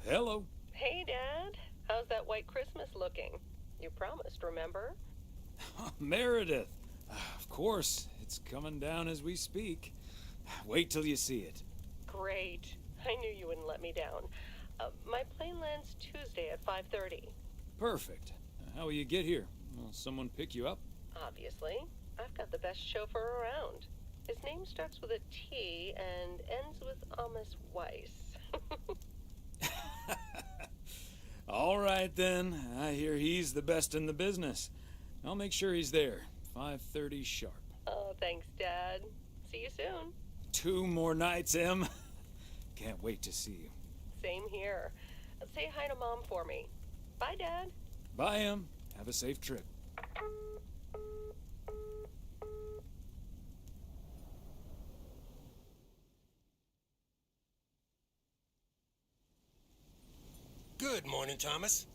Hello. Hey, Dad. How's that white Christmas looking? You promised, remember? Meredith. Of course, it's coming down as we speak. Wait till you see it. Great. I knew you wouldn't let me down. My plane lands Tuesday at 5:30. Perfect. How will you get here? Will someone pick you up? Obviously. I've got the best chauffeur around. His name starts with a T and ends with Amos Weiss. All right, then. I hear he's the best in the business. I'll make sure he's there. 5:30 sharp. Oh, thanks, Dad. See you soon. 2 more nights, Em. Can't wait to see you. Same here. Say hi to Mom for me. Bye, Dad. Bye, Em. Have a safe trip. Good morning, Thomas.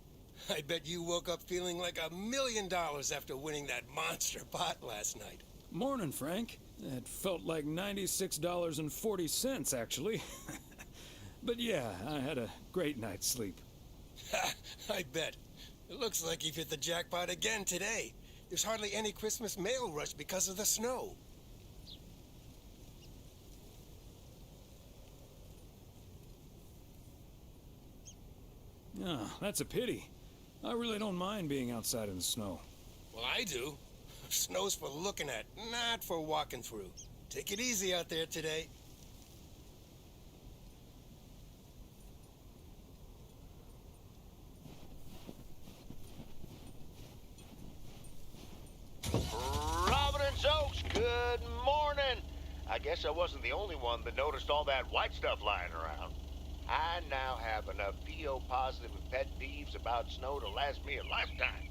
I bet you woke up feeling like $1 million after winning that monster pot last night. Morning, Frank. It felt like $96.40, actually. But yeah, I had a great night's sleep. I bet. It looks like you've hit the jackpot again today. There's hardly any Christmas mail rush because of the snow. Oh, that's a pity. I really don't mind being outside in the snow. Well, I do. Snow's for looking at, not for walking through. Take it easy out there today. Providence Oaks, good morning. I guess I wasn't the only one that noticed all that white stuff lying around. I now have enough PO positive and pet peeves about snow to last me a lifetime.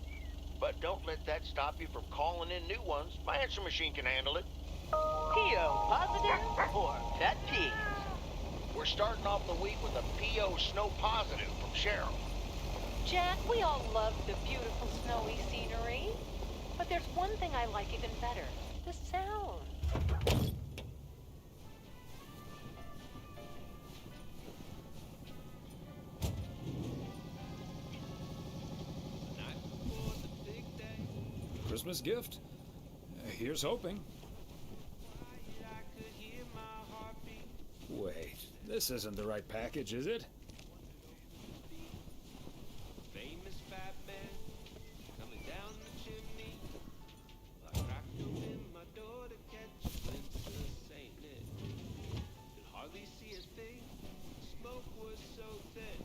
But don't let that stop you from calling in new ones. My answer machine can handle it. PO positive or pet peeves? We're starting off the week with a PO snow positive from Cheryl. Jack, we all love the beautiful snowy scenery. But there's one thing I like even better. The sound. Christmas gift? Here's hoping. Wait, this isn't the right package, is it? Famous fat man coming down the chimney. I cracked open my door to catch a glimpse of Saint Nick. Could hardly see a thing. The smoke was so thick.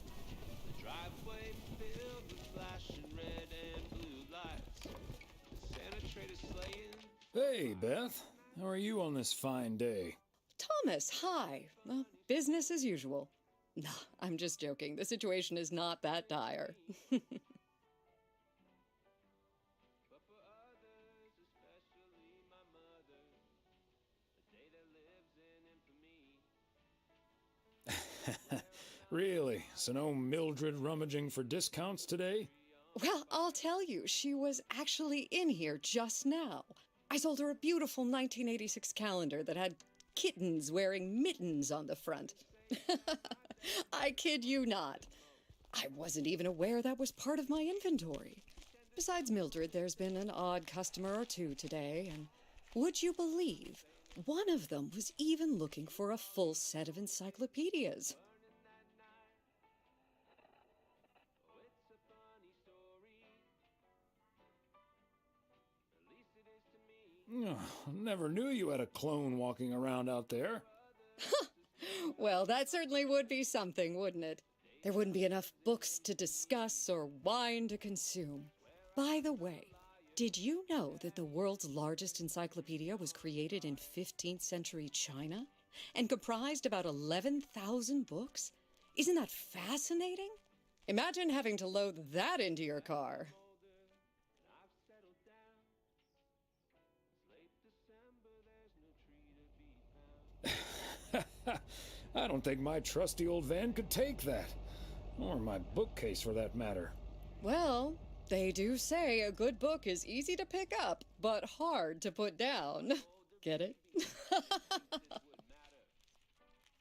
The driveway filled with flashing red and blue lights. The Santa traitor slaying. Hey, Beth. How are you on this fine day? Thomas, hi. Business as usual. Nah, I'm just joking. The situation is not that dire. But for others, especially my mother, a day that lives in infamy. Really? So no Mildred rummaging for discounts today? Well, I'll tell you, she was actually in here just now. I sold her a beautiful 1986 calendar that had kittens wearing mittens on the front. I kid you not. I wasn't even aware that was part of my inventory. Besides Mildred, there's been an odd customer or two today, and would you believe, one of them was even looking for a full set of encyclopedias. Oh, never knew you had a clone walking around out there. Well, that certainly would be something, wouldn't it? There wouldn't be enough books to discuss or wine to consume. By the way, Did you know that the world's largest encyclopedia was created in 15th century China and comprised about 11,000 books? Isn't that fascinating? Imagine having to load that into your car. I don't think my trusty old van could take that. Or my bookcase, for that matter. Well, they do say a good book is easy to pick up, but hard to put down. Get it?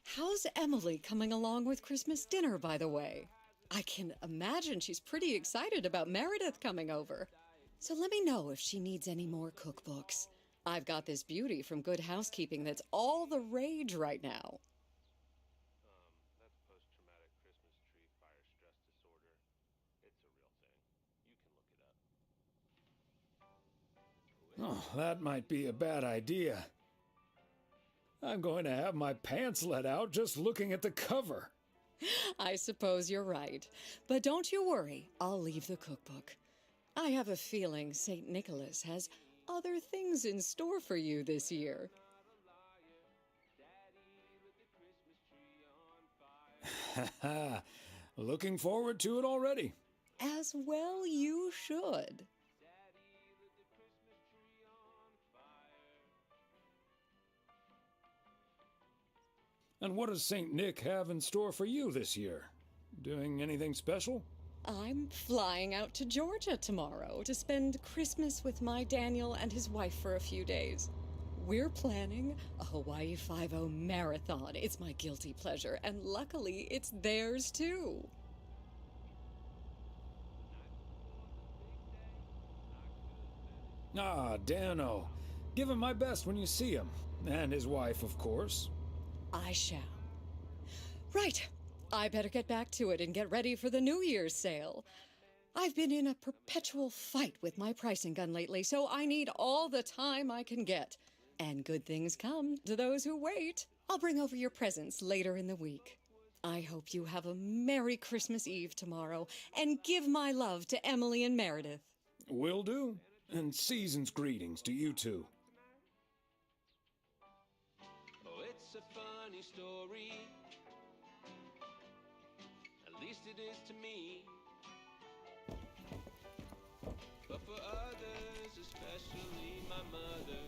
How's Emily coming along with Christmas dinner, by the way? I can imagine she's pretty excited about Meredith coming over. So let me know if she needs any more cookbooks. I've got this beauty from Good Housekeeping that's all the rage right now. That's post-traumatic Christmas tree fire stress disorder. It's a real thing. You can look it up. Oh, that might be a bad idea. I'm going to have my pants let out just looking at the cover. I suppose you're right. But don't you worry, I'll leave the cookbook. I have a feeling St. Nicholas has other things in store for you this year. Haha, looking forward to it already. As well you should. And what does St. Nick have in store for you this year? Doing anything special? I'm flying out to Georgia tomorrow to spend Christmas with my Daniel and his wife for a few days. We're planning a Hawaii Five-0 marathon. It's my guilty pleasure, and luckily it's theirs too. Ah, Dano. Give him my best when you see him. And his wife, of course. I shall. Right. I better get back to it and get ready for the New Year's sale. I've been in a perpetual fight with my pricing gun lately, so I need all the time I can get. And good things come to those who wait. I'll bring over your presents later in the week. I hope you have a Merry Christmas Eve tomorrow, and give my love to Emily and Meredith. Will do. And season's greetings to you two. Oh, it's a funny story. At least it is to me. But for others, especially my mother,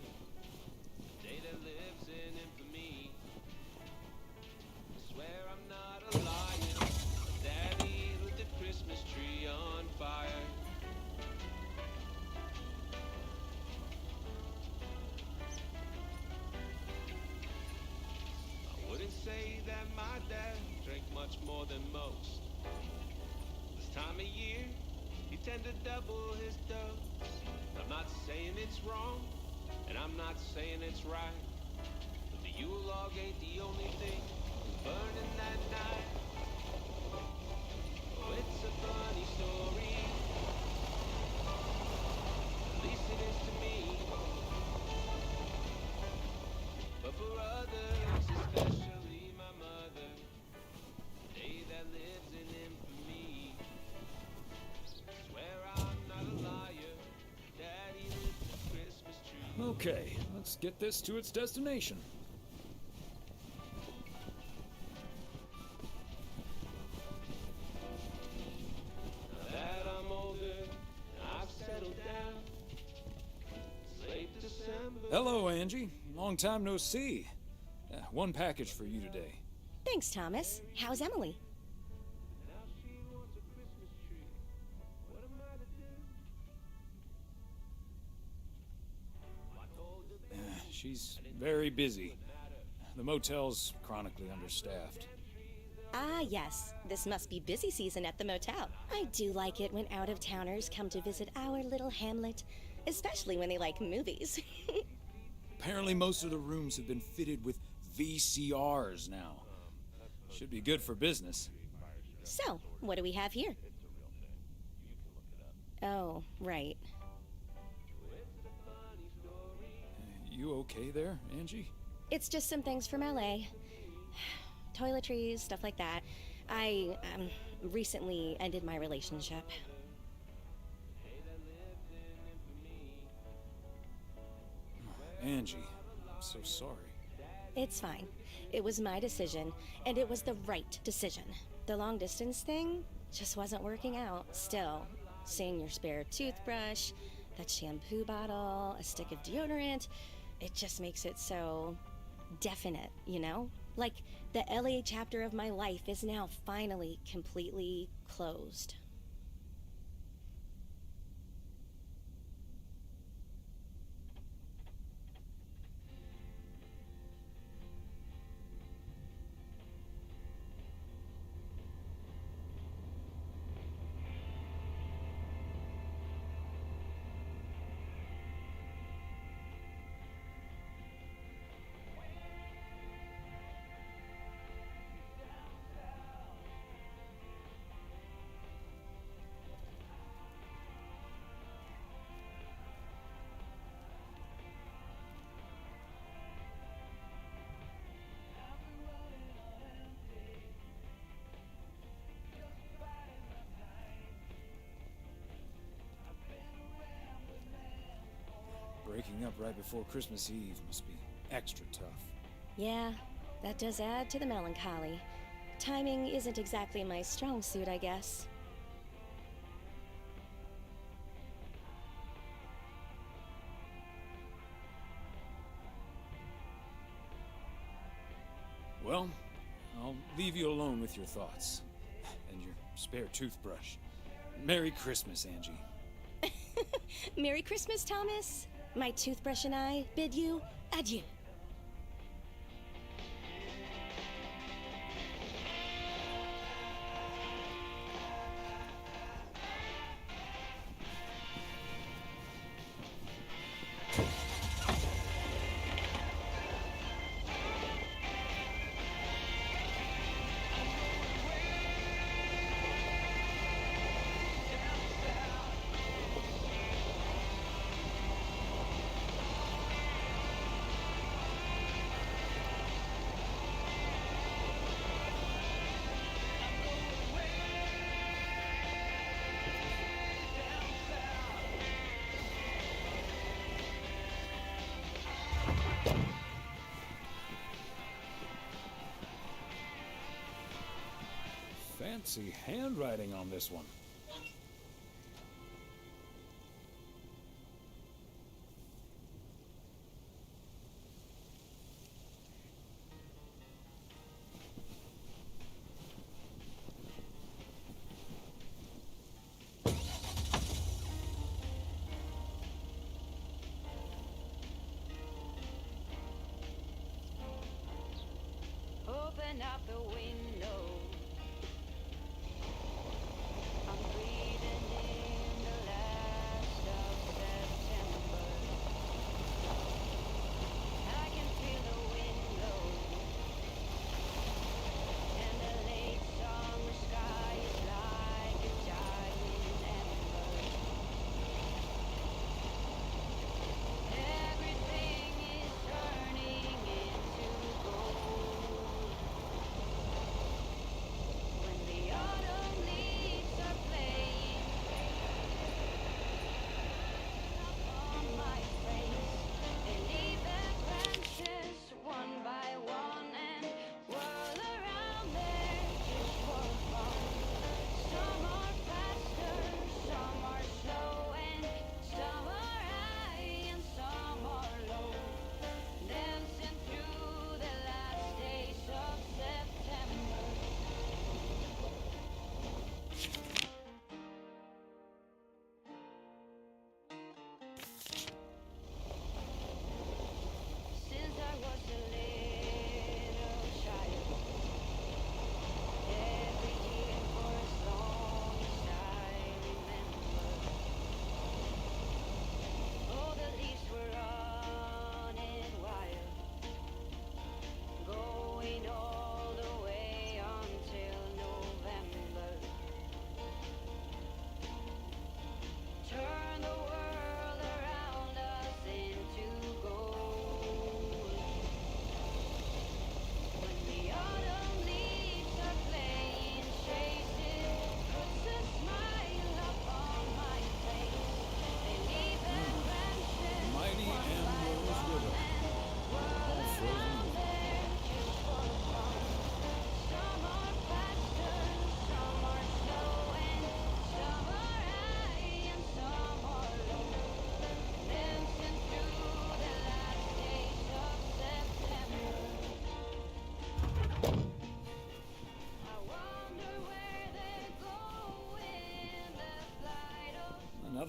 a day that lives in infamy. I swear I'm not a liar. Daddy lit the Christmas tree on fire. I wouldn't say that my dad drank much more than most. This time of year, he tend to double his dose. I'm not saying it's wrong, and I'm not saying it's right. But the Yule log ain't the only thing burning that night. Oh, it's a funny story. At least it is to me. But for others, especially my mother, a day that lives in infamy. Swear I'm not a liar. Daddy lit the Christmas tree. Okay, let's get this to its destination. Now that I'm older, I've settled down. It's late December. Hello, Angie. Long time no see. One package for you today. Thanks, Thomas. How's Emily? Now she wants a Christmas tree. What am I to do? I told her She's very busy. The motel's chronically understaffed. Ah, yes. This must be busy season at the motel. I do like it when out-of-towners come to visit our little hamlet, especially when they like movies. Apparently most of the rooms have been fitted with VCRs now. Should be good for business. So, what do we have here? Oh, right. You okay there, Angie? It's just some things from LA. Toiletries, stuff like that. I, recently ended my relationship. Angie, I'm so sorry. It's fine. It was my decision, and it was the right decision. The long distance thing just wasn't working out. Still, seeing your spare toothbrush, that shampoo bottle, a stick of deodorant, it just makes it so definite, you know? Like the LA chapter of my life is now finally completely closed. Breaking up right before Christmas Eve must be extra tough. Yeah, that does add to the melancholy. Timing isn't exactly my strong suit, I guess. Well, I'll leave you alone with your thoughts. And your spare toothbrush. Merry Christmas, Angie. Merry Christmas, Thomas. My toothbrush and I bid you adieu. Fancy handwriting on this one. Open up the window. I'm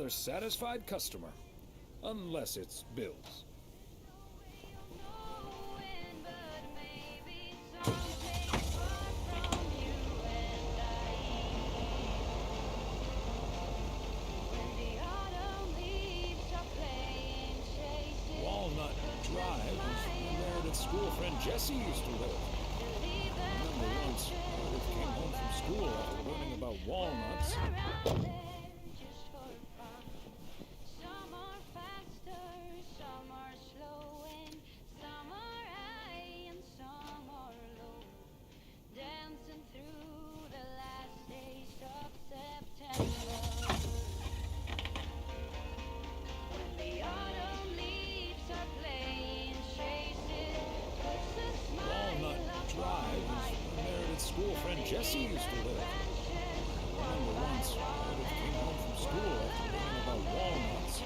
rather satisfied customer. Unless it's bills. Walnut Drive is where Meredith's school friend Jessie used to live. I remember once Meredith came home from school after learning about walnuts. School friend Jessie used to live. I remember once Meredith came home from school after learning about walnuts.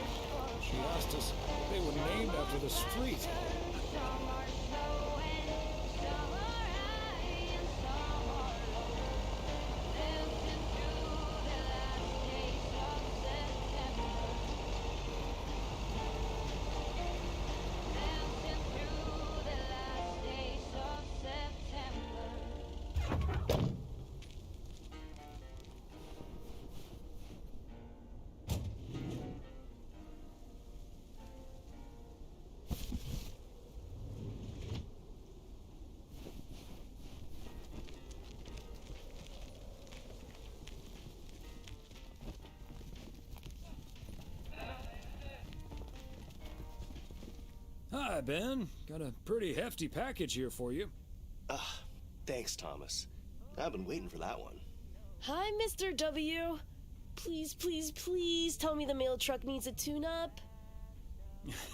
She asked us if they were named after the street. Hi, Ben. Got a pretty hefty package here for you. Thanks, Thomas. I've been waiting for that one. Hi, Mr. W. Please, please, please tell me the mail truck needs a tune-up.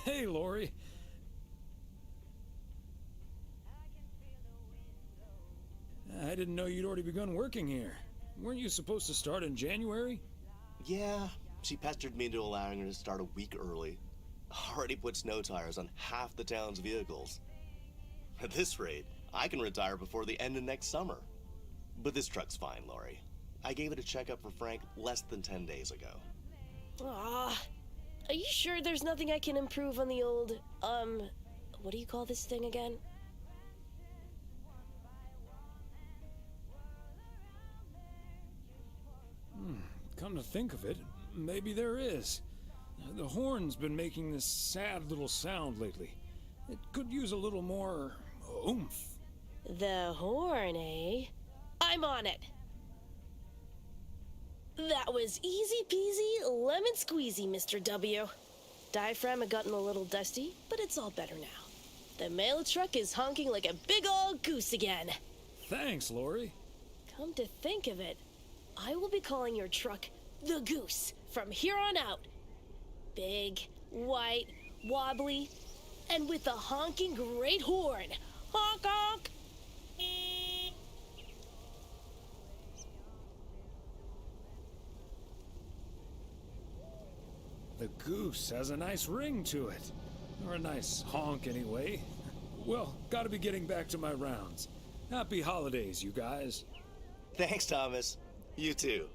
Hey, Lori. I didn't know you'd already begun working here. Weren't you supposed to start in January? Yeah, she pestered me into allowing her to start a week early. Already put snow tires on half the town's vehicles. At this rate, I can retire before the end of next summer. But this truck's fine, Lori. I gave it a checkup for Frank less than 10 days ago. Are you sure there's nothing I can improve on the old, what do you call this thing again? Come to think of it, maybe there is. The horn's been making this sad little sound lately. It could use a little more oomph. The horn, eh? I'm on it. That was easy peasy, lemon squeezy, Mr. W. Diaphragm had gotten a little dusty, but it's all better now. The mail truck is honking like a big old goose again. Thanks, Lori. Come to think of it, I will be calling your truck the Goose from here on out. Big, white, wobbly, and with a honking great horn. Honk, honk! The Goose has a nice ring to it. Or a nice honk, anyway. Well, gotta be getting back to my rounds. Happy holidays, you guys. Thanks, Thomas. You too.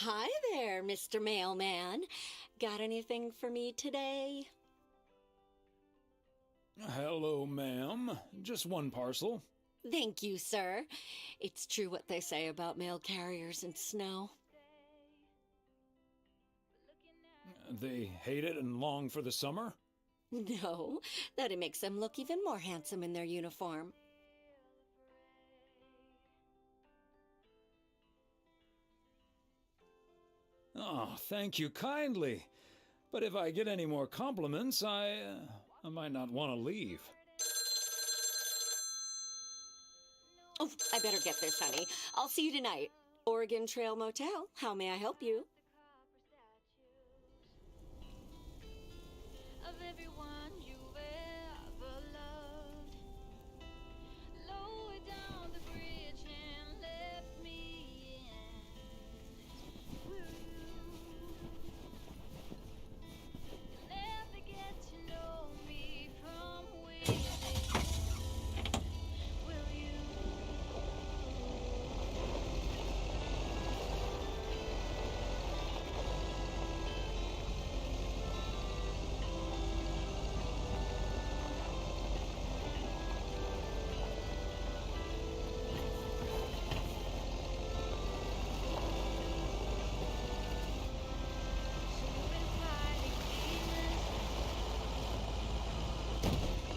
Hi there, Mr. Mailman. Got anything for me today? Hello, ma'am. Just one parcel. Thank you, sir. It's true what they say about mail carriers and snow. They hate it and long for the summer? No, that it makes them look even more handsome in their uniform. Oh, thank you kindly. But if I get any more compliments, I might not want to leave. Oh, I better get this, honey. I'll see you tonight. Oregon Trail Motel. How may I help you? Of everyone you've ever loved, lower down the bridge and left me in. Will you'll never get to know me from within. Will you?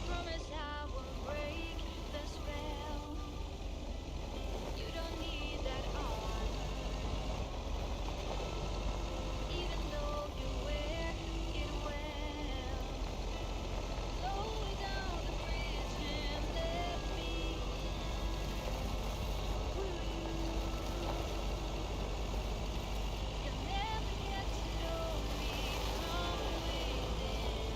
Promise I will break the spell. You don't need that armor, even though you wear it well. Lower down the bridge and let me in. Will you? You'll never get to know me from within.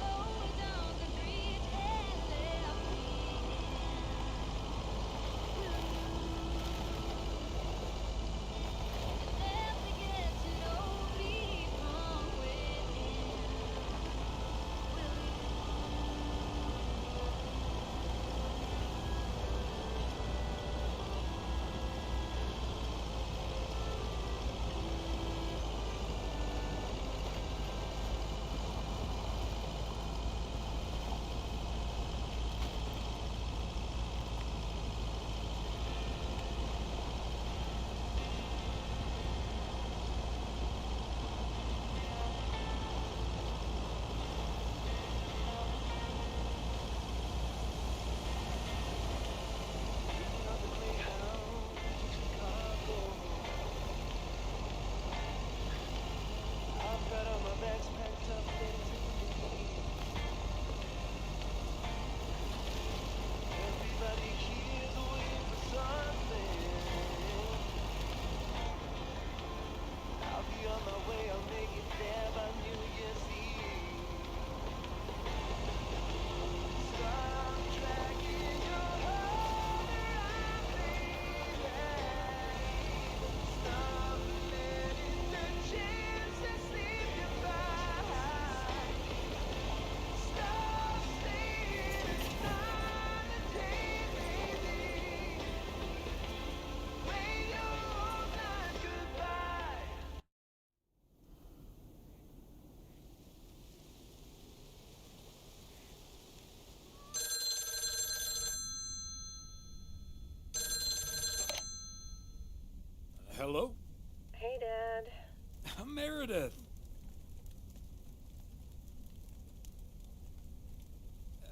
Lower down the bridge and let me in. Will you never get to know me from within? Will I've got all my bags packed up, ready to leave. Everybody here's waiting for something. I'll be on my way, I'll make it there by New Year's Eve. Stop dragging your heart around, baby. Stop letting the chances slip you by. Stop saying it's not a day, baby. Wave your old life goodbye. Hello? Hey, Dad. Meredith!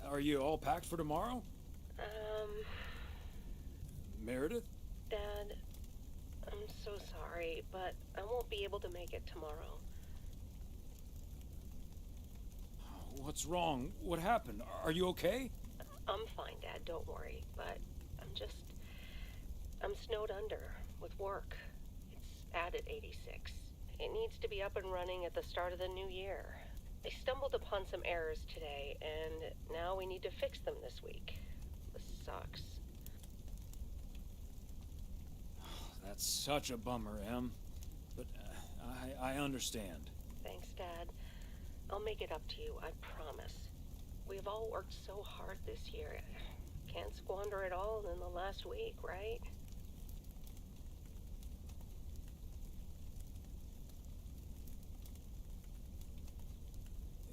Are you all packed for tomorrow? Meredith? Dad, I'm so sorry, but I won't be able to make it tomorrow. What's wrong? What happened? Are you okay? I'm fine, Dad, don't worry, but I'm snowed under with work. It's at 86. It needs to be up and running at the start of the new year. I stumbled upon some errors today, and now we need to fix them this week. This sucks. That's such a bummer, Em. But I understand. Thanks, Dad. I'll make it up to you, I promise. We've all worked so hard this year. Can't squander it all in the last week, right?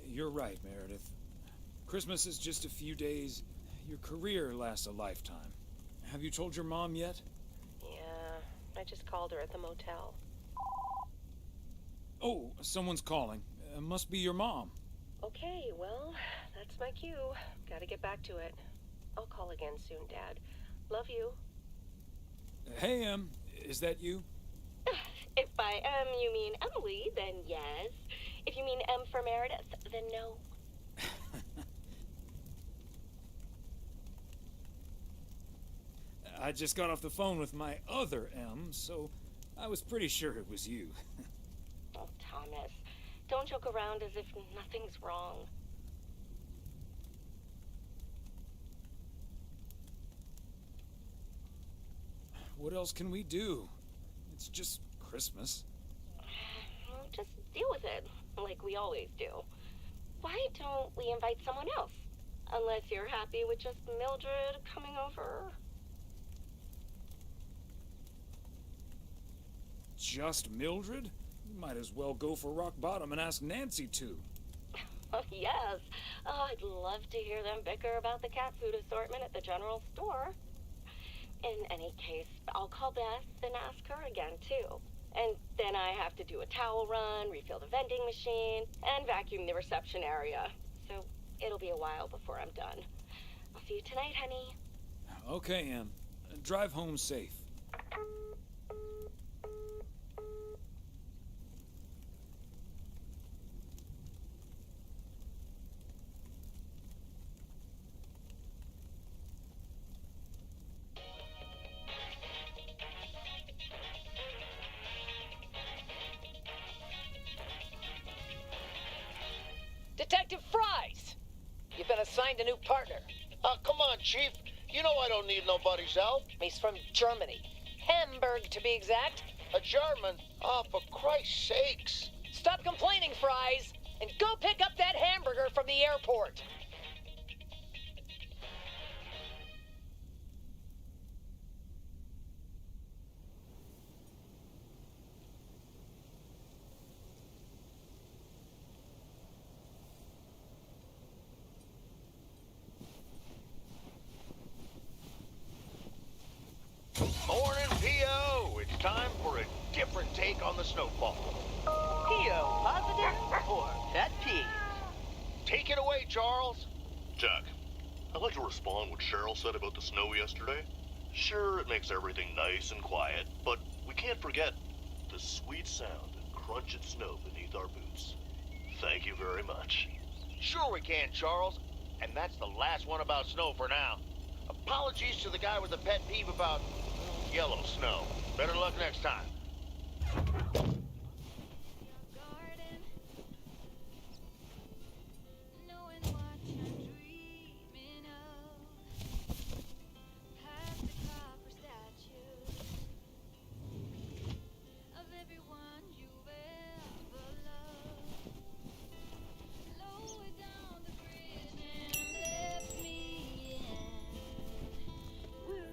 You're right, Meredith. Christmas is just a few days. Your career lasts a lifetime. Have you told your mom yet? Yeah, I just called her at the motel. Oh, someone's calling. Must be your mom. Okay, well, that's my cue. Gotta get back to it. I'll call again soon, Dad. Love you. Hey, Em. Is that you? If by M you mean Emily, then yes. If you mean M for Meredith, then no. I just got off the phone with my other M, so I was pretty sure it was you. Oh, Thomas, don't joke around as if nothing's wrong. What else can we do? It's just Christmas. Well, just deal with it, like we always do. Why don't we invite someone else? Unless you're happy with just Mildred coming over. Just Mildred? You might as well go for rock bottom and ask Nancy to. Yes. Oh, I'd love to hear them bicker about the cat food assortment at the general store. In any case, I'll call Beth and ask her again, too. And then I have to do a towel run, refill the vending machine, and vacuum the reception area. So it'll be a while before I'm done. I'll see you tonight, honey. Okay, Em. Drive home safe. Detective Fries! You've been assigned a new partner. Come on, Chief. You know I don't need nobody's help. He's from Germany. Hamburg, to be exact. A German? Oh, for Christ's sakes. Stop complaining, Fries, and go pick up that hamburger from the airport. Morning, P.O. It's time for a different take on the snowfall. P.O. positive or pet peeve? Take it away, Charles. Jack, I'd like to respond what Cheryl said about the snow yesterday. Sure, it makes everything nice and quiet, but we can't forget the sweet sound of crunching snow beneath our boots. Thank you very much. Sure we can, Charles. And that's the last one about snow for now. Apologies to the guy with the pet peeve about yellow snow. Better luck next time.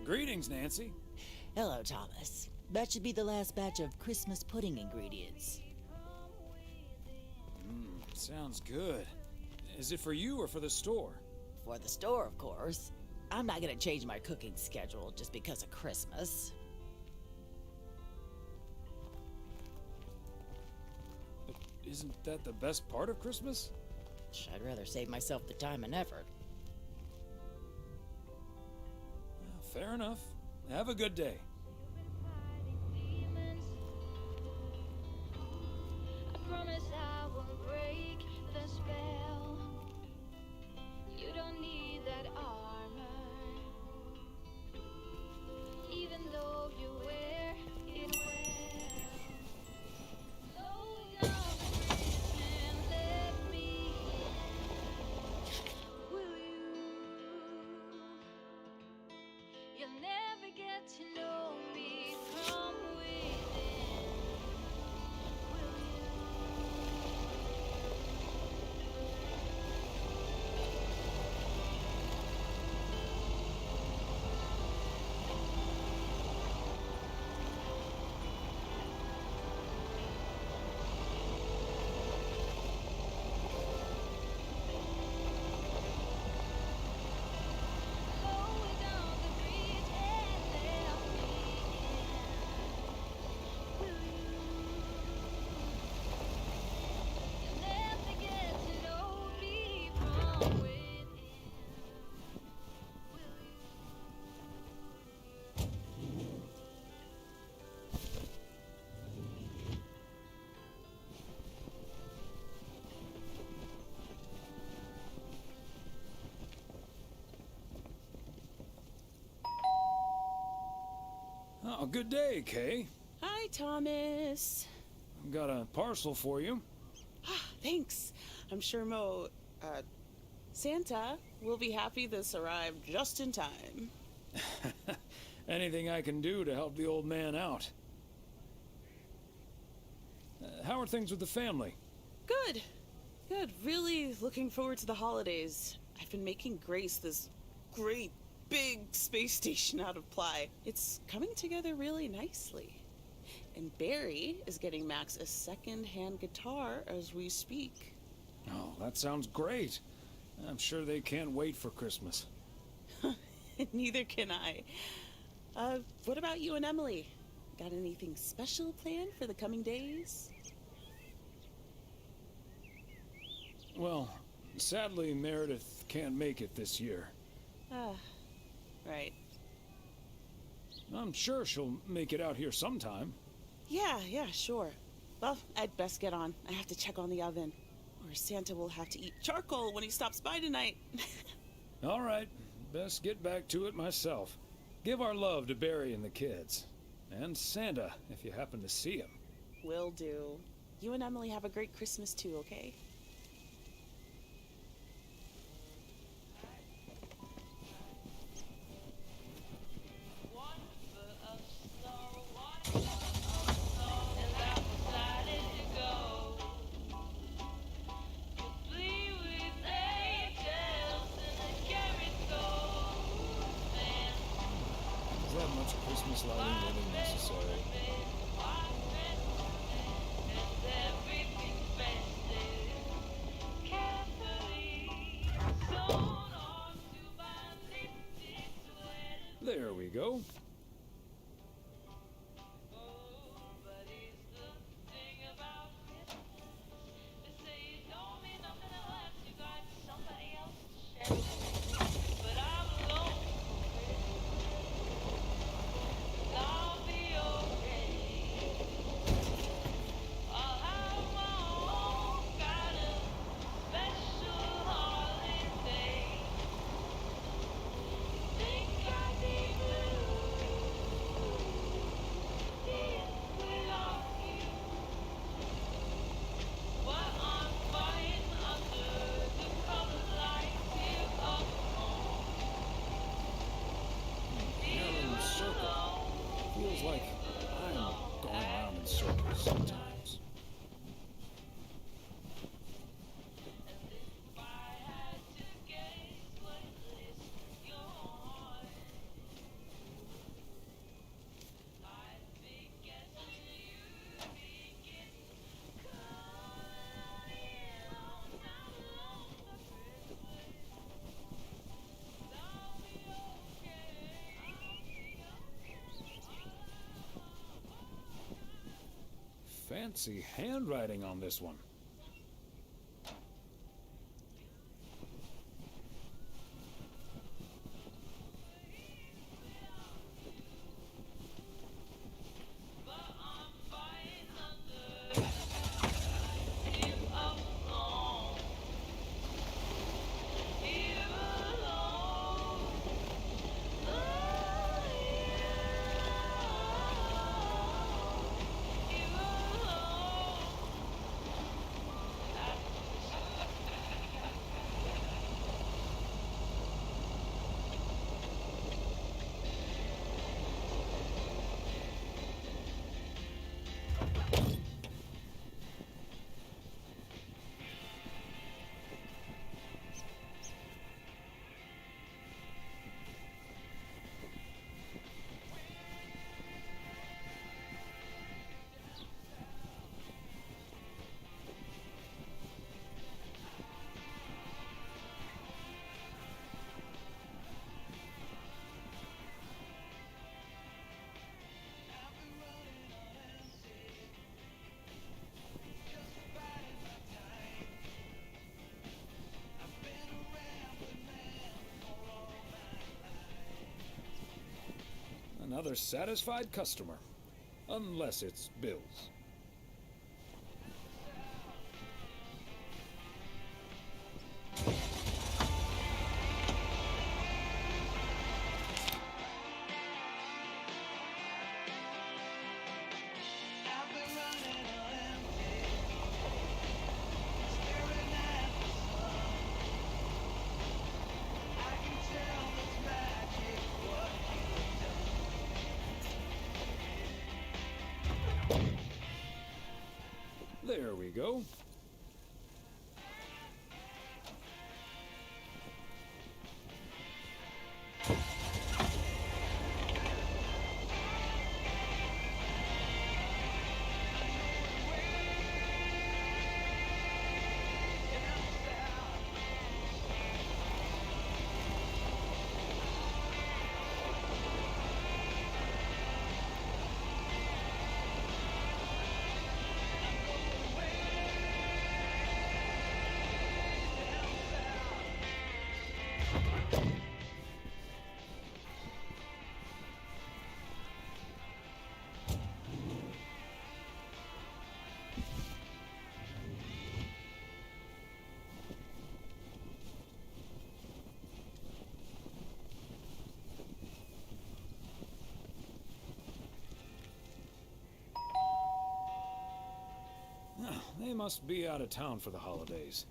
Greetings, Nancy. Hello, Thomas. That should be the last batch of Christmas pudding ingredients. Sounds good. Is it for you or for the store? For the store, of course. I'm not gonna change my cooking schedule just because of Christmas. Isn't that the best part of Christmas? I'd rather save myself the time and effort. Fair enough. Have a good day. I promise I won't break the spell. You don't need that armor, even though you wear it well. Slow down and let me Oh, good day, Kay. Hi, Thomas. I've got a parcel for you. Thanks. I'm sure Santa will be happy this arrived just in time. Anything I can do to help the old man out. How are things with the family? Good. Good. Really looking forward to the holidays. I've been making Grace this great big space station out of ply. It's coming together really nicely. And Barry is getting Max a second-hand guitar as we speak. Oh, that sounds great. I'm sure they can't wait for Christmas. Neither can I. What about you and Emily? Got anything special planned for the coming days? Well, sadly, Meredith can't make it this year. Right. I'm sure she'll make it out here sometime. Yeah, sure. Well, I'd best get on. I have to check on the oven. Or Santa will have to eat charcoal when he stops by tonight. All right, best get back to it myself. Give our love to Barry and the kids. And Santa, if you happen to see him. Will do. You and Emily have a great Christmas too, okay? Is that much Christmas lighting really necessary? There we go. Feels like I'm going around in circles sometimes. Fancy handwriting on this one. Another satisfied customer. Unless it's Bill's. There we go. They must be out of town for the holidays.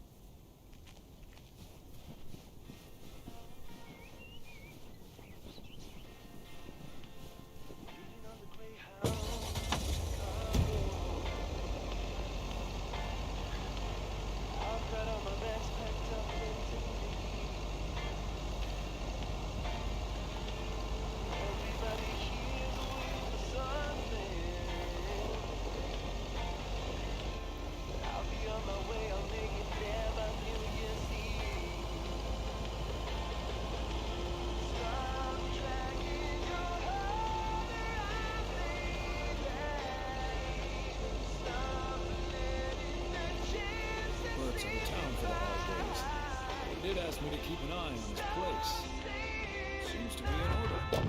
Bert's out of town for the holidays. He did ask me to keep an eye on his place. Seems to be in order.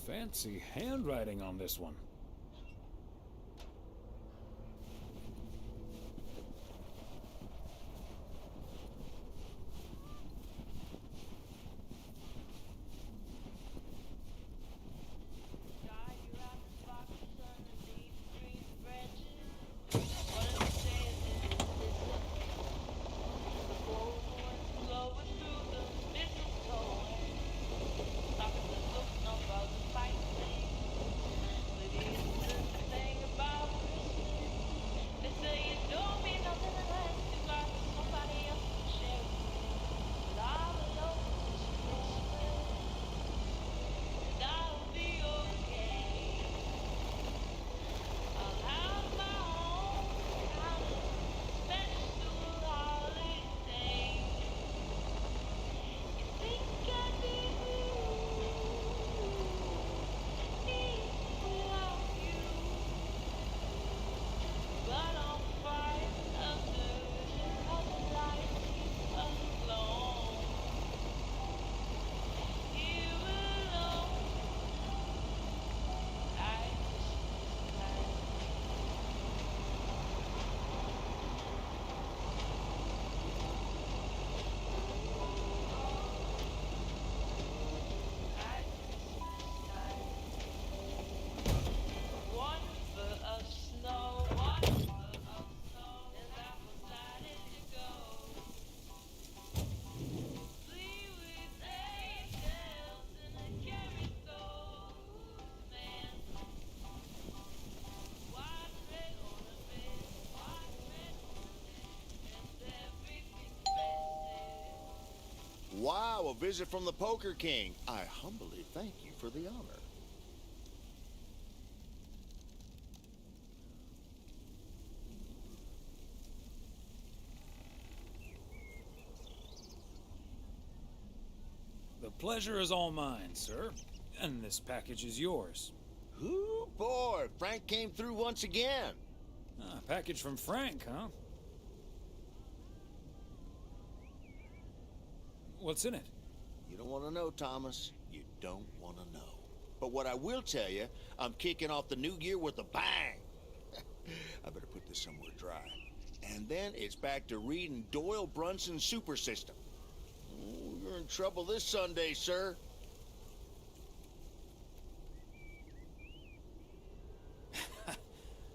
Fancy handwriting on this one. Wow, a visit from the Poker King. I humbly thank you for the honor. pleasure is all mine, sir. And this package is yours. Ooh, boy, Frank came through once again. Ah, a package from Frank, huh? What's in it? You don't want to know, Thomas. You don't want to know. But what I will tell you, I'm kicking off the new year with a bang. I better put this somewhere dry. And then it's back to reading Doyle Brunson's Super System. Ooh, you're in trouble this Sunday, sir.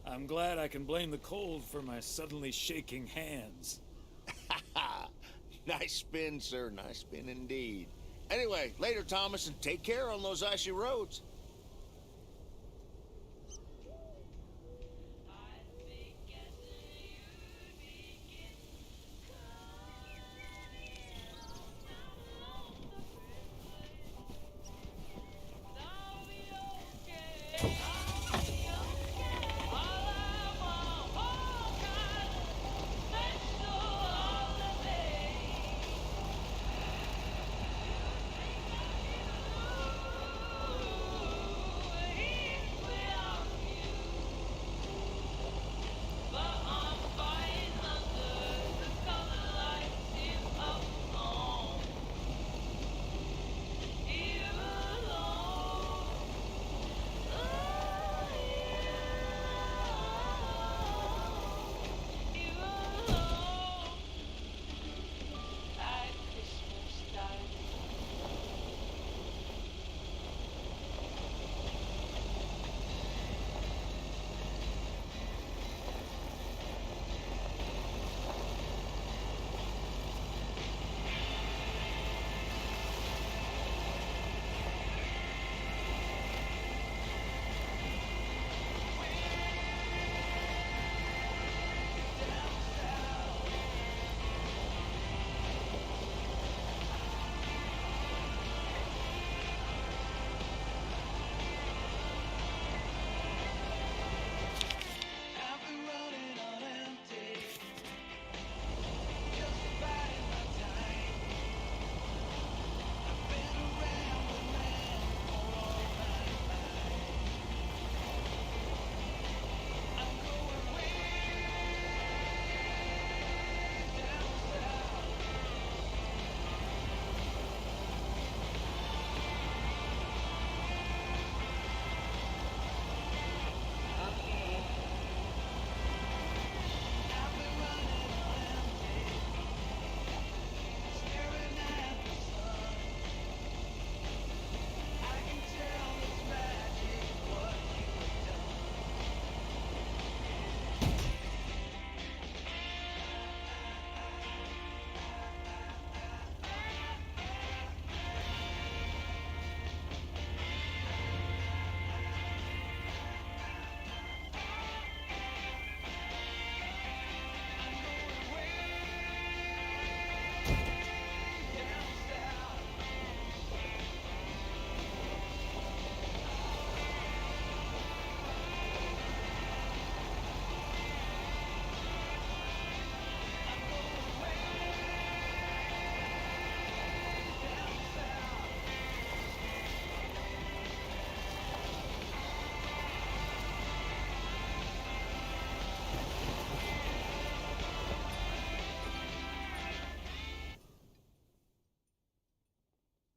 I'm glad I can blame the cold for my suddenly shaking hands. Nice spin, sir. Nice spin indeed. Anyway, later, Thomas, and take care on those icy roads.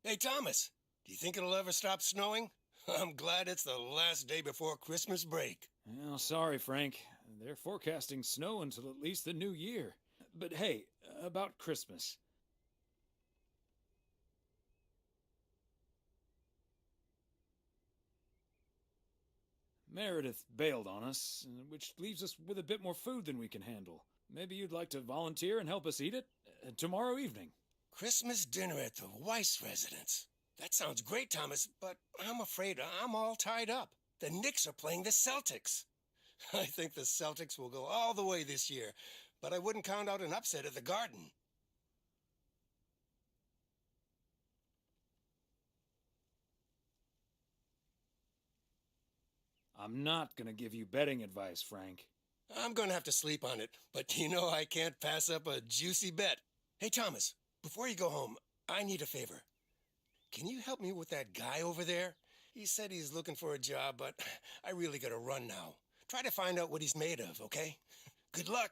Hey, Thomas, do you think it'll ever stop snowing? I'm glad it's the last day before Christmas break. Well, sorry, Frank. They're forecasting snow until at least the new year. But hey, about Christmas. Meredith bailed on us, which leaves us with a bit more food than we can handle. Maybe you'd like to volunteer and help us eat it tomorrow evening. Christmas dinner at the Weiss residence. That sounds great, Thomas, but I'm afraid I'm all tied up. The Knicks are playing the Celtics. I think the Celtics will go all the way this year, but I wouldn't count out an upset at the Garden. I'm not gonna give you betting advice, Frank. I'm gonna have to sleep on it, but you know I can't pass up a juicy bet. Hey, Thomas, before you go home, I need a favor. can you help me with that guy over there? He said he's looking for a job, but I really gotta run now. Try to find out what he's made of, okay? Good luck.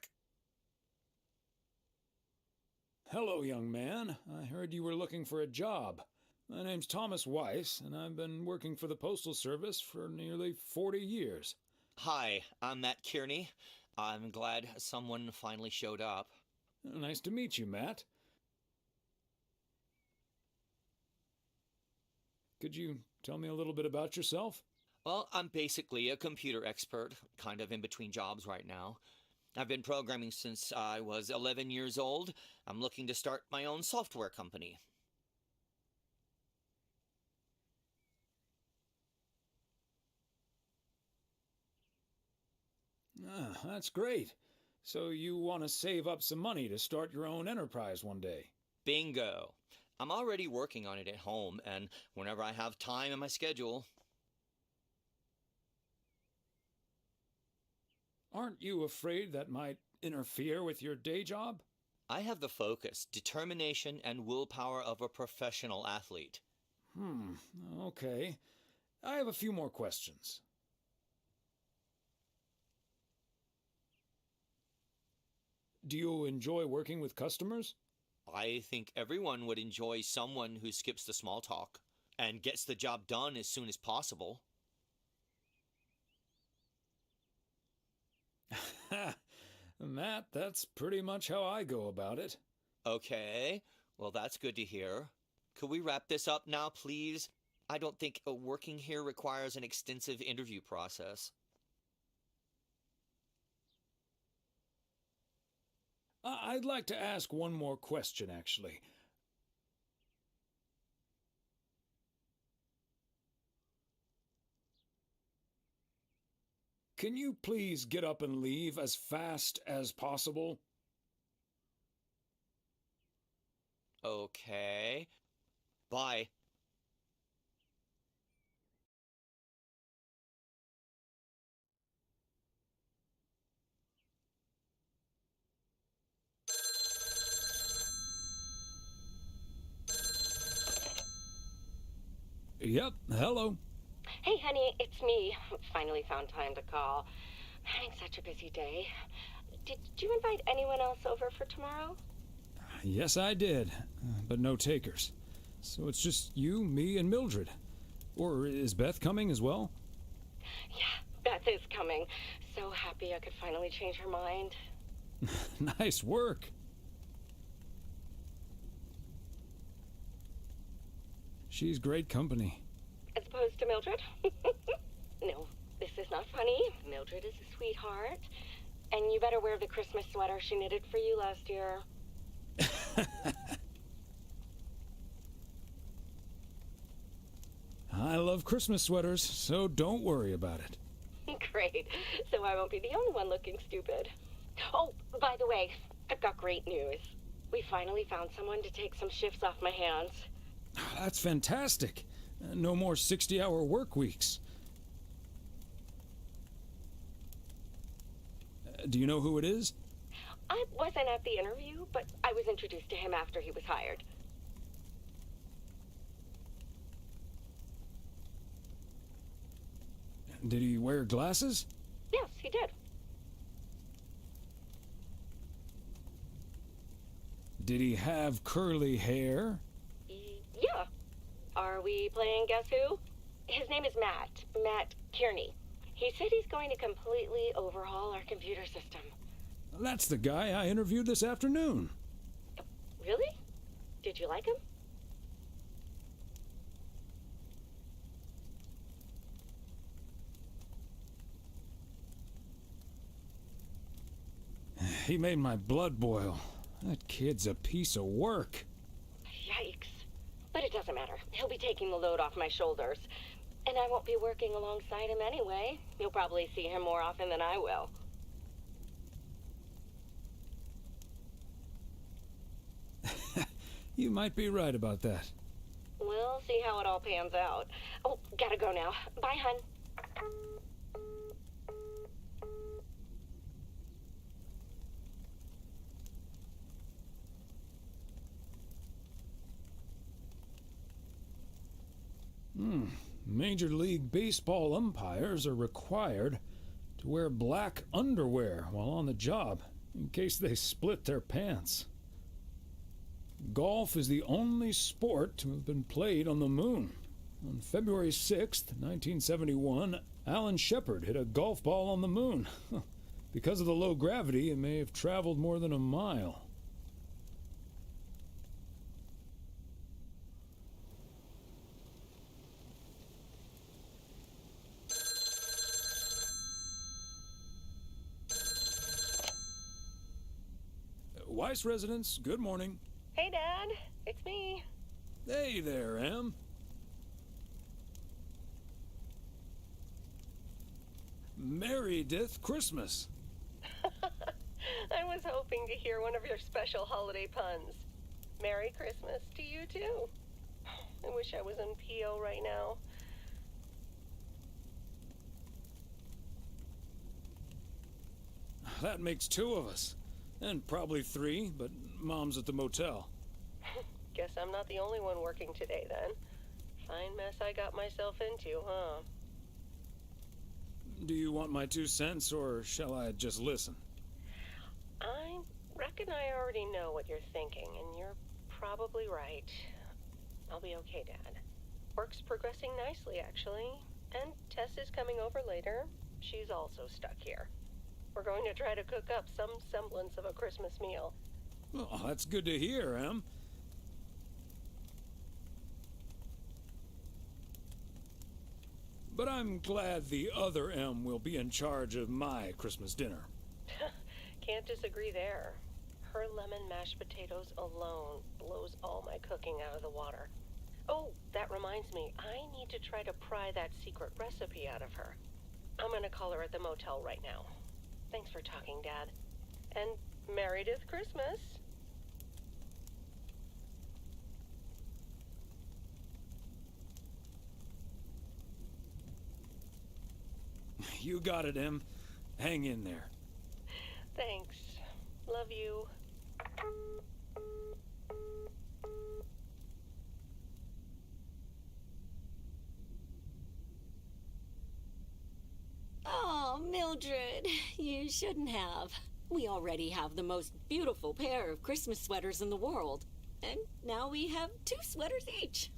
Hello, young man. I heard you were looking for a job. My name's Thomas Weiss, and I've been working for the Postal Service for nearly 40 years. Hi, I'm Matt Kearney. I'm glad someone finally showed up. Nice to meet you, Matt. Could you tell me a little bit about yourself? Well, I'm basically a computer expert, kind of in between jobs right now. I've been programming since I was 11 years old. I'm looking to start my own software company. Ah, that's great. So you want to save up some money to start your own enterprise one day? Bingo. I'm already working on it at home, and whenever I have time in my schedule. Aren't you afraid that might interfere with your day job? I have the focus, determination, and willpower of a professional athlete. Okay. I have a few more questions. Do you enjoy working with customers? I think everyone would enjoy someone who skips the small talk and gets the job done as soon as possible. Matt, that's pretty much how I go about it. Okay, well that's good to hear. Could we wrap this up now, please? I don't think working here requires an extensive interview process. I'd like to ask one more question, actually. Can you please get up and leave as fast as possible? Okay. Bye. Yep, hello. Hey, honey, it's me. Finally found time to call. I'm having such a busy day. Did you invite anyone else over for tomorrow? Yes, I did, but no takers. So it's just you, me, and Mildred. Or is Beth coming as well? Yeah, Beth is coming. So happy I could finally change her mind. Nice work. She's great company. As opposed to Mildred? No, this is not funny. Mildred is a sweetheart. And you better wear the Christmas sweater she knitted for you last year. I love Christmas sweaters, so don't worry about it. Great. So I won't be the only one looking stupid. Oh, by the way, I've got great news. We finally found someone to take some shifts off my hands. That's fantastic. No more 60-hour work weeks. Do you know who it is? I wasn't at the interview, but I was introduced to him after he was hired. Did he wear glasses? Yes, he did. Did he have curly hair? Yeah. Are we playing Guess Who? His name is Matt Kearney. He said he's going to completely overhaul our computer system. That's the guy I interviewed this afternoon. Really? Did you like him? He made my blood boil. That kid's a piece of work. Yikes. But it doesn't matter. He'll be taking the load off my shoulders. And I won't be working alongside him anyway. You'll probably see him more often than I will. You might be right about that. We'll see how it all pans out. Oh, gotta go now. Bye, hun. Major League Baseball umpires are required to wear black underwear while on the job, in case they split their pants. Golf is the only sport to have been played on the moon. On February 6th, 1971, Alan Shepard hit a golf ball on the moon. Because of the low gravity, it may have traveled more than a mile. Weiss residence, good morning. Hey, Dad. It's me. Hey there, Em. Merry-dith Christmas. I was hoping to hear one of your special holiday puns. Merry Christmas to you, too. I wish I was in PO right now. That makes two of us. And probably three, but Mom's at the motel. Guess I'm not the only one working today, then. Fine mess I got myself into, huh? Do you want my 2 cents, or shall I just listen? I reckon I already know what you're thinking, and you're probably right. I'll be okay, Dad. Work's progressing nicely, actually. And Tess is coming over later. She's also stuck here. We're going to try to cook up some semblance of a Christmas meal. Oh, that's good to hear, Em. But I'm glad the other M will be in charge of my Christmas dinner. Can't disagree there. Her lemon mashed potatoes alone blows all my cooking out of the water. Oh, that reminds me, I need to try to pry that secret recipe out of her. I'm gonna call her at the motel right now. Thanks for talking, Dad. And Merry-dith Christmas. You got it, Em. Hang in there. Thanks. Love you. Oh, Mildred, you shouldn't have. We already have the most beautiful pair of Christmas sweaters in the world. And now we have 2 sweaters each.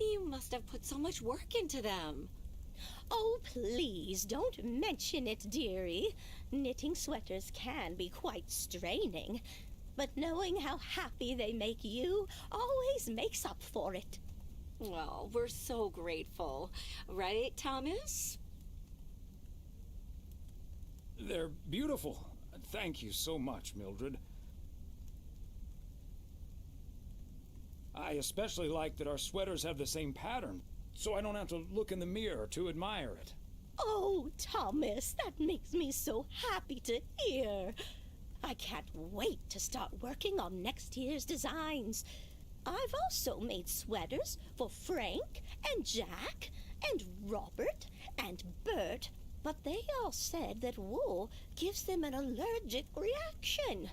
You must have put so much work into them. Oh, please, don't mention it, dearie. Knitting sweaters can be quite straining, but knowing how happy they make you always makes up for it. Well, we're so grateful. Right, Thomas? They're beautiful. Thank you so much, Mildred. I especially like that our sweaters have the same pattern, so I don't have to look in the mirror to admire it. Oh, Thomas, that makes me so happy to hear. I can't wait to start working on next year's designs. I've also made sweaters for Frank and Jack and Robert and Bert, but they all said that wool gives them an allergic reaction.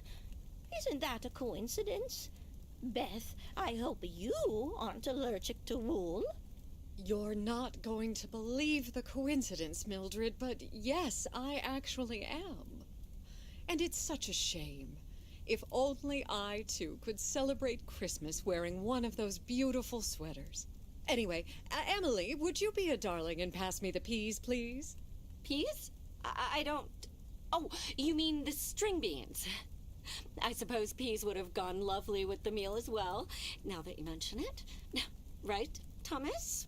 Isn't that a coincidence? Beth, I hope you aren't allergic to wool. You're not going to believe the coincidence, Mildred, but yes, I actually am. And it's such a shame. If only I, too, could celebrate Christmas wearing one of those beautiful sweaters. Anyway, Emily, would you be a darling and pass me the peas, please? Peas? I don't... Oh, you mean the string beans. I suppose peas would have gone lovely with the meal as well, now that you mention it. Right, Thomas?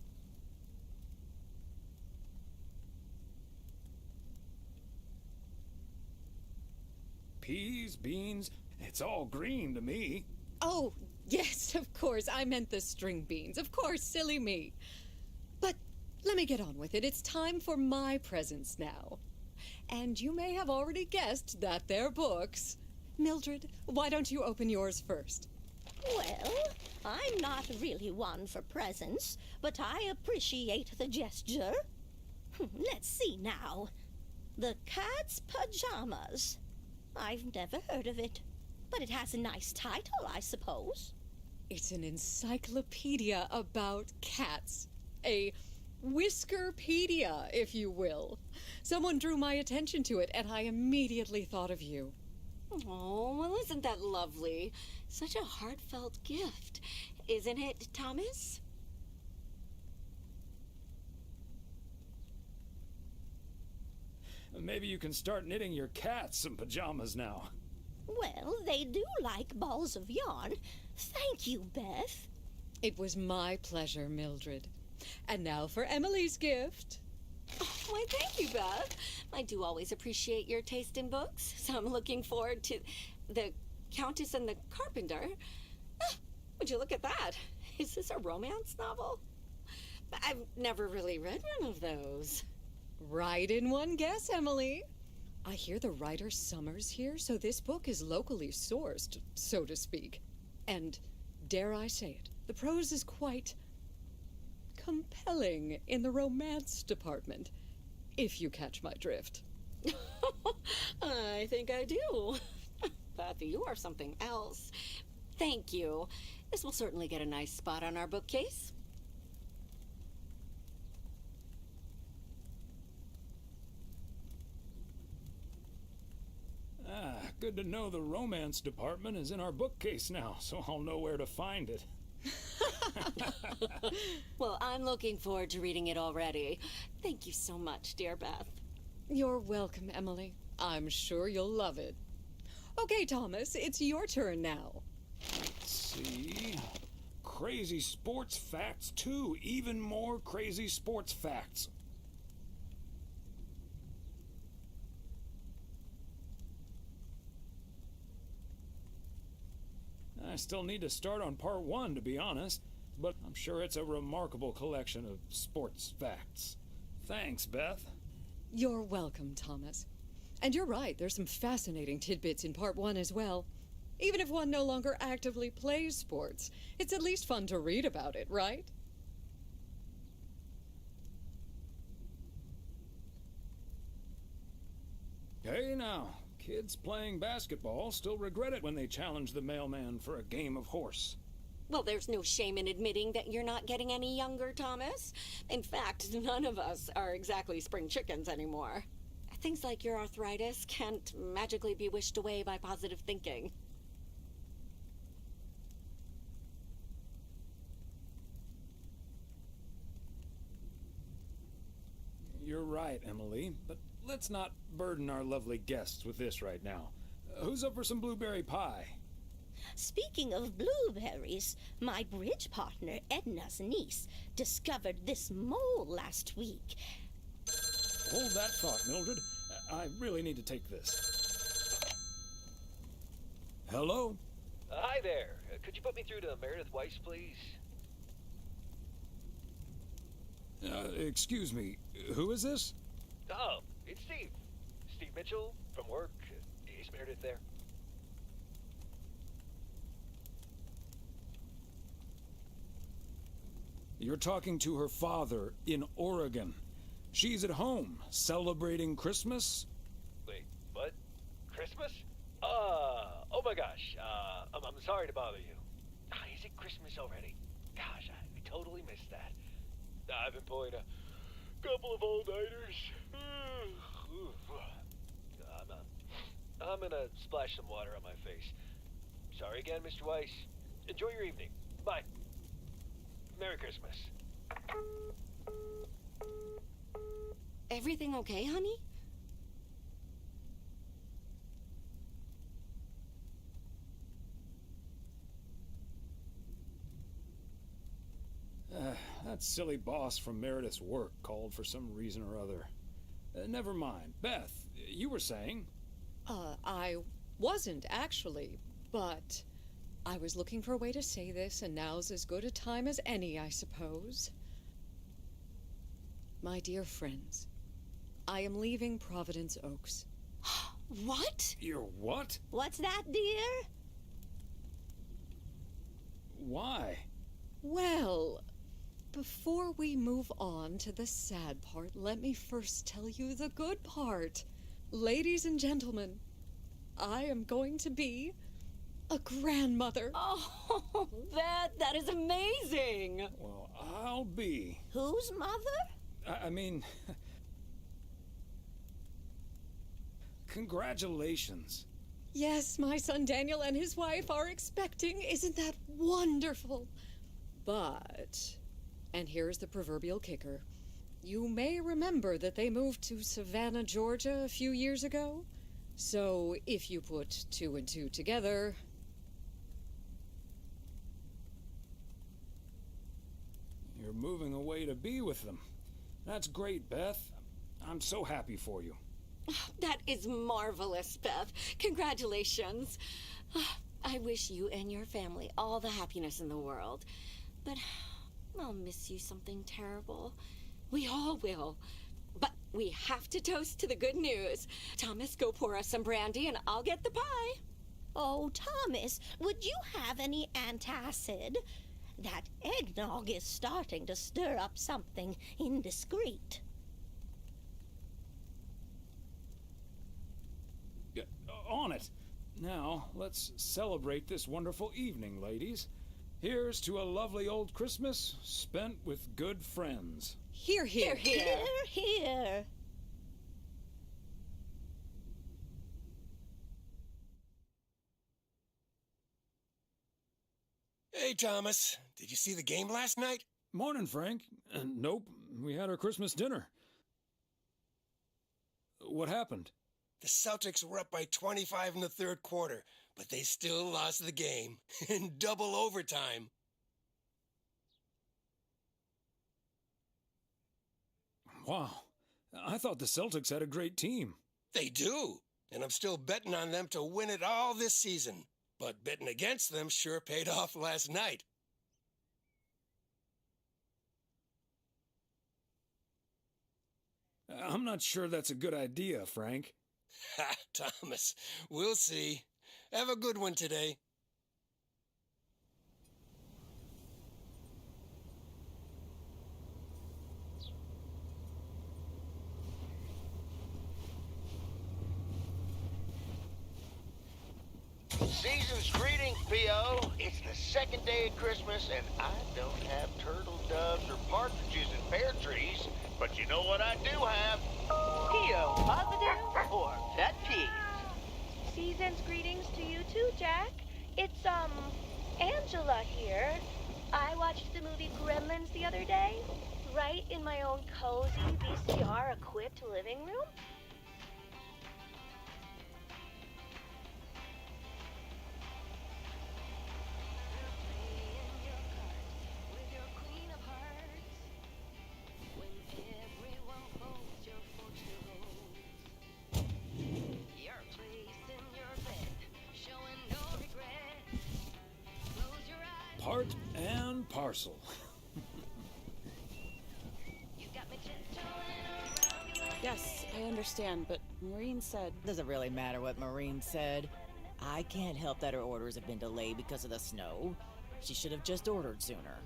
Peas, beans, it's all green to me. Oh, yes, of course. I meant the string beans. Of course, silly me. But let me get on with it. It's time for my presents now. And you may have already guessed that they're books. Mildred, why don't you open yours first? Well, I'm not really one for presents, but I appreciate the gesture. Let's see now. The Cat's Pajamas. I've never heard of it, but it has a nice title, I suppose. It's an encyclopedia about cats. A Whiskerpedia, if you will. Someone drew my attention to it, and I immediately thought of you. Oh, well, isn't that lovely? Such a heartfelt gift. Isn't it, Thomas? Maybe you can start knitting your cats some pajamas now. Well, they do like balls of yarn. Thank you, Beth. It was my pleasure, Mildred. And now for Emily's gift. Oh, why, thank you, Beth. I do always appreciate your taste in books, so I'm looking forward to The Countess and the Carpenter. Ah, would you look at that? Is this a romance novel? I've never really read one of those. Right in one guess, Emily. I hear the writer Summers here, so this book is locally sourced, so to speak. And, dare I say it, the prose is quite compelling in the romance department, if you catch my drift. I think I do. Beth, you are something else. Thank you. This will certainly get a nice spot on our bookcase. Ah, good to know the romance department is in our bookcase now, so I'll know where to find it. Well, I'm looking forward to reading it already. Thank you so much, dear Beth. You're welcome, Emily. I'm sure you'll love it. Okay, Thomas, it's your turn now. Let's see. Crazy sports facts 2. Even more crazy sports facts. I still need to start on part 1, to be honest, but I'm sure it's a remarkable collection of sports facts. Thanks, Beth. You're welcome, Thomas. And you're right, there's some fascinating tidbits in part 1 as well. Even if one no longer actively plays sports, it's at least fun to read about it, right? Hey now, kids playing basketball still regret it when they challenge the mailman for a game of horse. Well, there's no shame in admitting that you're not getting any younger, Thomas. In fact, none of us are exactly spring chickens anymore. Things like your arthritis can't magically be wished away by positive thinking. You're right, Emily, but let's not burden our lovely guests with this right now. Who's up for some blueberry pie? Speaking of blueberries, my bridge partner, Edna's niece, discovered this mole last week. Hold that thought, Mildred. I really need to take this. Hello? Hi there. Could you put me through to Meredith Weiss, please? Excuse me, who is this? Oh, it's Steve. Steve Mitchell from work. Is Meredith there? You're talking to her father in Oregon. She's at home, celebrating Christmas? Wait, what? Christmas? Oh my gosh. I'm sorry to bother you. Is it Christmas already? Gosh, I totally missed that. I've been pulling a couple of all-nighters. I'm gonna splash some water on my face. Sorry again, Mr. Weiss. Enjoy your evening. Bye. Merry Christmas. Everything okay, honey? That silly boss from Meredith's work called for some reason or other. Never mind. Beth, you were saying? I wasn't actually, but I was looking for a way to say this, and now's as good a time as any, I suppose. My dear friends, I am leaving Providence Oaks. What? You're what? What's that, dear? Why? Well, before we move on to the sad part, let me first tell you the good part. Ladies and gentlemen, I am going to be a grandmother. Oh, that is amazing. Well, I'll be. Whose mother? I mean... Congratulations. Yes, my son Daniel and his wife are expecting. Isn't that wonderful? But, and here's the proverbial kicker, you may remember that they moved to Savannah, Georgia a few years ago. So if you put 2 and 2 together... You're moving away to be with them. That's great, Beth. I'm so happy for you. That is marvelous, Beth. Congratulations. I wish you and your family all the happiness in the world. But I'll miss you something terrible. We all will. But we have to toast to the good news. Thomas, go pour us some brandy and I'll get the pie. Oh, Thomas, would you have any antacid? That eggnog is starting to stir up something indiscreet. On it. Now, let's celebrate this wonderful evening, ladies. Here's to a lovely old Christmas spent with good friends. Hear, hear. Hear, hear. Hey, Thomas. Did you see the game last night? Morning, Frank. Nope, we had our Christmas dinner. What happened? The Celtics were up by 25 in the third quarter, but they still lost the game in double overtime. Wow. I thought the Celtics had a great team. They do, and I'm still betting on them to win it all this season. But betting against them sure paid off last night. I'm not sure that's a good idea, Frank. Ha, Thomas, we'll see. Have a good one today. Season's greetings, P.O. It's the second day of Christmas, and I don't have turtle doves or partridges in pear trees. But you know what I do have? P.O. positive or pet peeve? Season's greetings to you too, Jack. It's, Angela here. I watched the movie Gremlins the other day, right in my own cozy VCR-equipped living room. Part and parcel. Yes, I understand, but Maureen said... Doesn't really matter what Maureen said. I can't help that her orders have been delayed because of the snow. She should have just ordered sooner.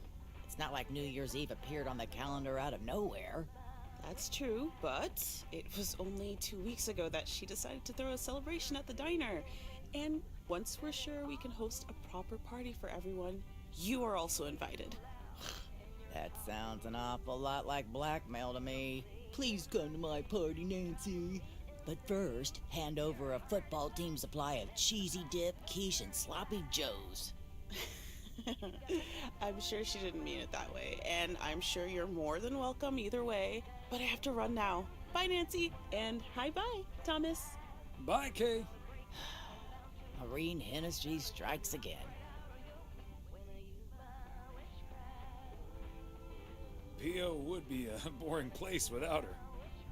It's not like New Year's Eve appeared on the calendar out of nowhere. That's true, but it was only 2 weeks ago that she decided to throw a celebration at the diner. And once we're sure we can host a proper party for everyone, you are also invited. That sounds an awful lot like blackmail to me. Please come to my party, Nancy. But first, hand over a football team supply of cheesy dip, quiche, and sloppy joes. I'm sure she didn't mean it that way, and I'm sure you're more than welcome either way. But I have to run now. Bye, Nancy, and hi-bye, Thomas. Bye, Kay. Maureen Hennessy strikes again. P.O. would be a boring place without her.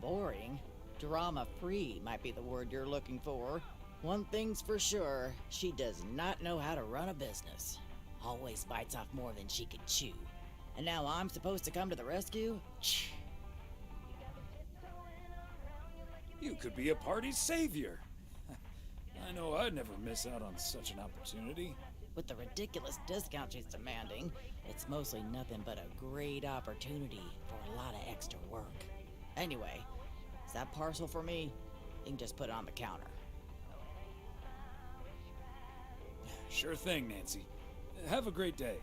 Boring? Drama-free might be the word you're looking for. One thing's for sure, she does not know how to run a business. Always bites off more than she can chew. And now I'm supposed to come to the rescue? You could be a party's savior. I know I'd never miss out on such an opportunity. With the ridiculous discount she's demanding, it's mostly nothing but a great opportunity for a lot of extra work. Anyway, is that parcel for me? You can just put it on the counter. Sure thing, Nancy. Have a great day.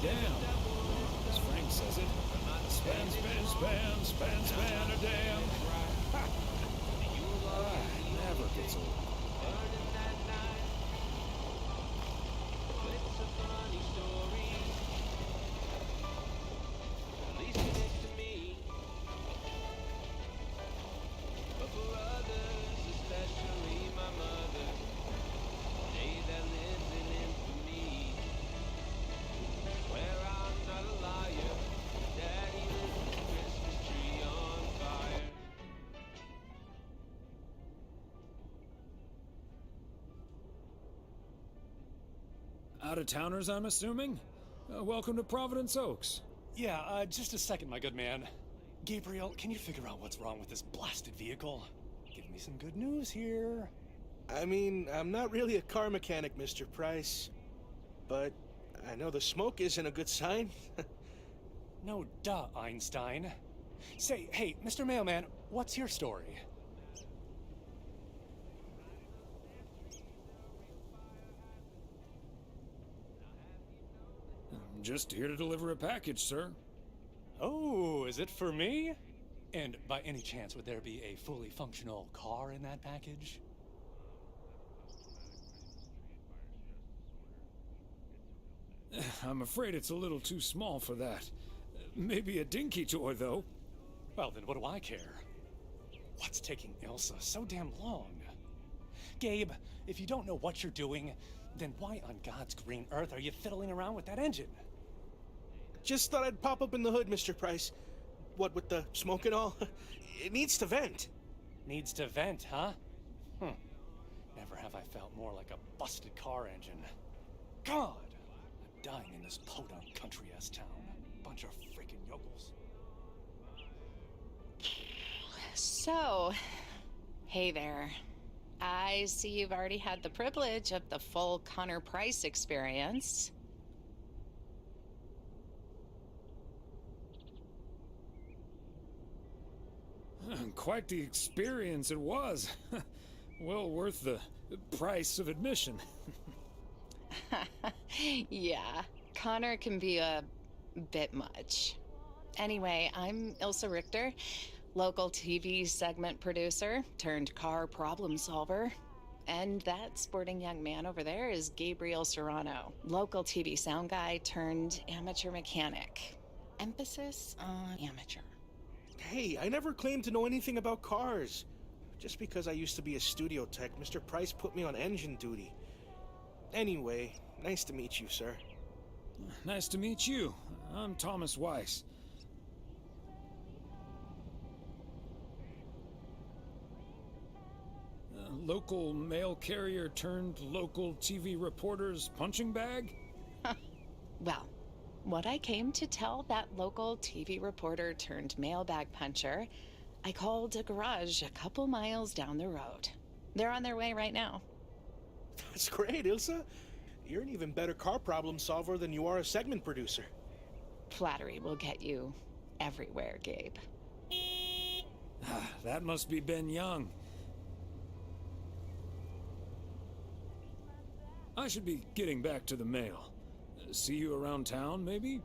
Down, as Frank says it. Span, span, span, span, span a dam. Never gets old. Out-of-towners, I'm assuming? Welcome to Providence Oaks. Yeah, just a second, my good man. Gabriel, can you figure out what's wrong with this blasted vehicle? Give me some good news here. I mean, I'm not really a car mechanic, Mr. Price. But I know the smoke isn't a good sign. No, duh, Einstein. Say, hey, Mr. Mailman, what's your story? I'm just here to deliver a package, sir. Oh, is it for me? And by any chance, would there be a fully functional car in that package? I'm afraid it's a little too small for that. Maybe a dinky toy, though. Well, then what do I care? What's taking Ilsa so damn long? Gabe, if you don't know what you're doing, then why on God's green earth are you fiddling around with that engine? Just thought I'd pop up in the hood, Mr. Price. What with the smoke and all? It needs to vent. Needs to vent, huh? Never have I felt more like a busted car engine. God! I'm dying in this podunk country-ass town. Bunch of freaking yokels. So, hey there. I see you've already had the privilege of the full Connor Price experience. Quite the experience it was. Well worth the price of admission. Yeah, Connor can be a bit much. Anyway, I'm Ilsa Richter, local TV segment producer turned car problem solver. And that sporting young man over there is Gabriel Serrano, local TV sound guy turned amateur mechanic. Emphasis on amateur. Hey, I never claimed to know anything about cars. Just because I used to be a studio tech, Mr. Price put me on engine duty. Anyway, nice to meet you, sir. Nice to meet you. I'm Thomas Weiss. Local mail carrier turned local TV reporter's punching bag? Well, what I came to tell that local TV reporter turned mailbag puncher, I called a garage a couple miles down the road. They're on their way right now. That's great, Ilsa. You're an even better car problem solver than you are a segment producer. Flattery will get you everywhere, Gabe. That must be Ben Young. I should be getting back to the mail. See you around town, maybe?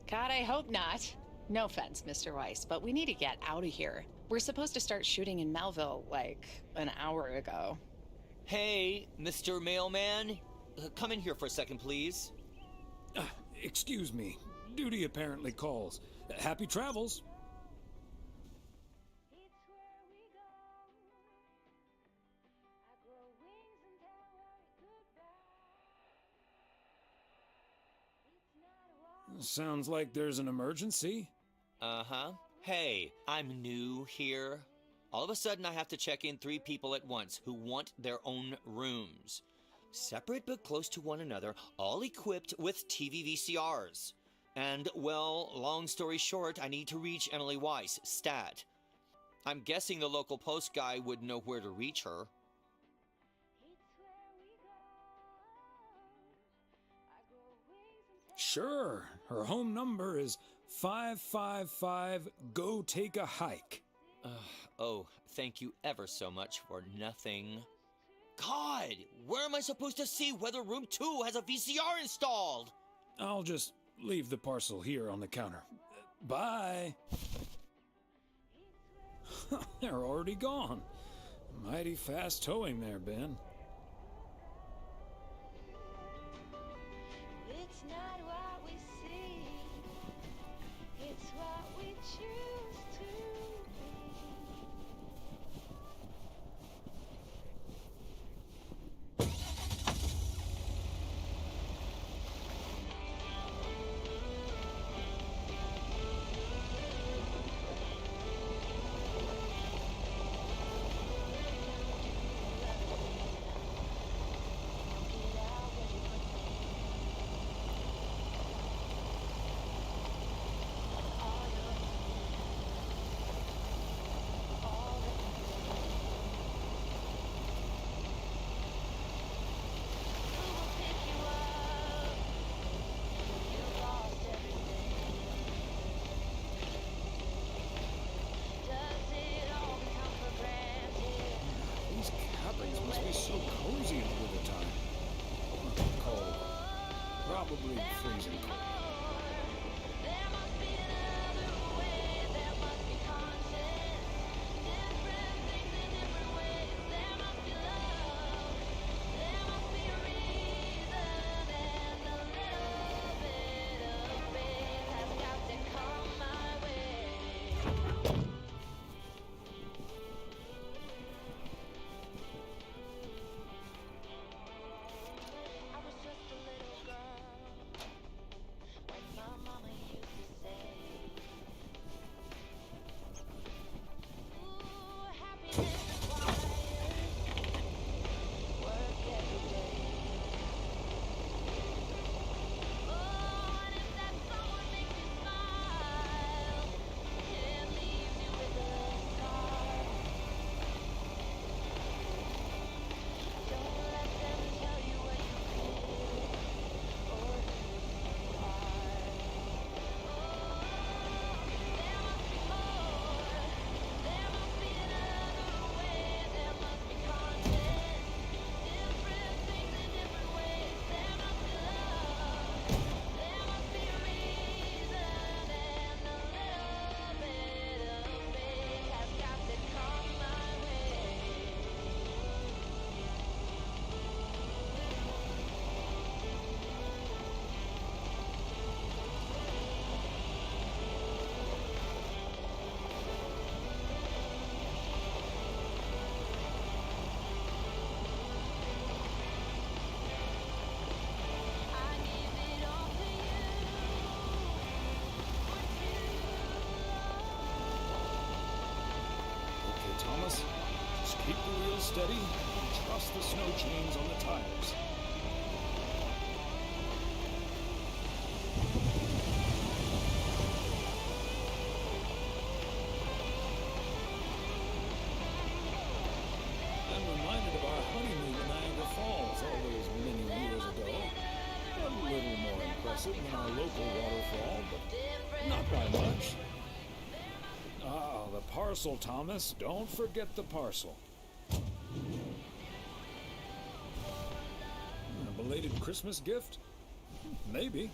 God, I hope not. No offense, Mr. Weiss, but we need to get out of here. We're supposed to start shooting in Melville, like, an hour ago. Hey, Mr. Mailman. Come in here for a second, please. Excuse me. Duty apparently calls. Happy travels. Sounds like there's an emergency. Uh-huh. Hey, I'm new here. All of a sudden I have to check in 3 people at once who want their own rooms. Separate but close to one another, all equipped with TV VCRs. And, well, long story short, I need to reach Emily Weiss, stat. I'm guessing the local post guy would know where to reach her. Sure. Her home number is 555 Go Take a Hike. Oh, thank you ever so much for nothing. God, where am I supposed to see whether room 2 has a VCR installed? I'll just leave the parcel here on the counter. Bye. They're already gone. Mighty fast towing there, Ben. It's not what we see, it's what we choose to These cabins must be so cozy in the wintertime. Cold. Probably freezing cold. Keep the wheels steady and trust the snow chains on the tires. I'm reminded of our honeymoon in Niagara Falls all those many years ago. A little more impressive than our local waterfall, but not by much. Ah, the parcel, Thomas. Don't forget the parcel. A belated Christmas gift? Maybe.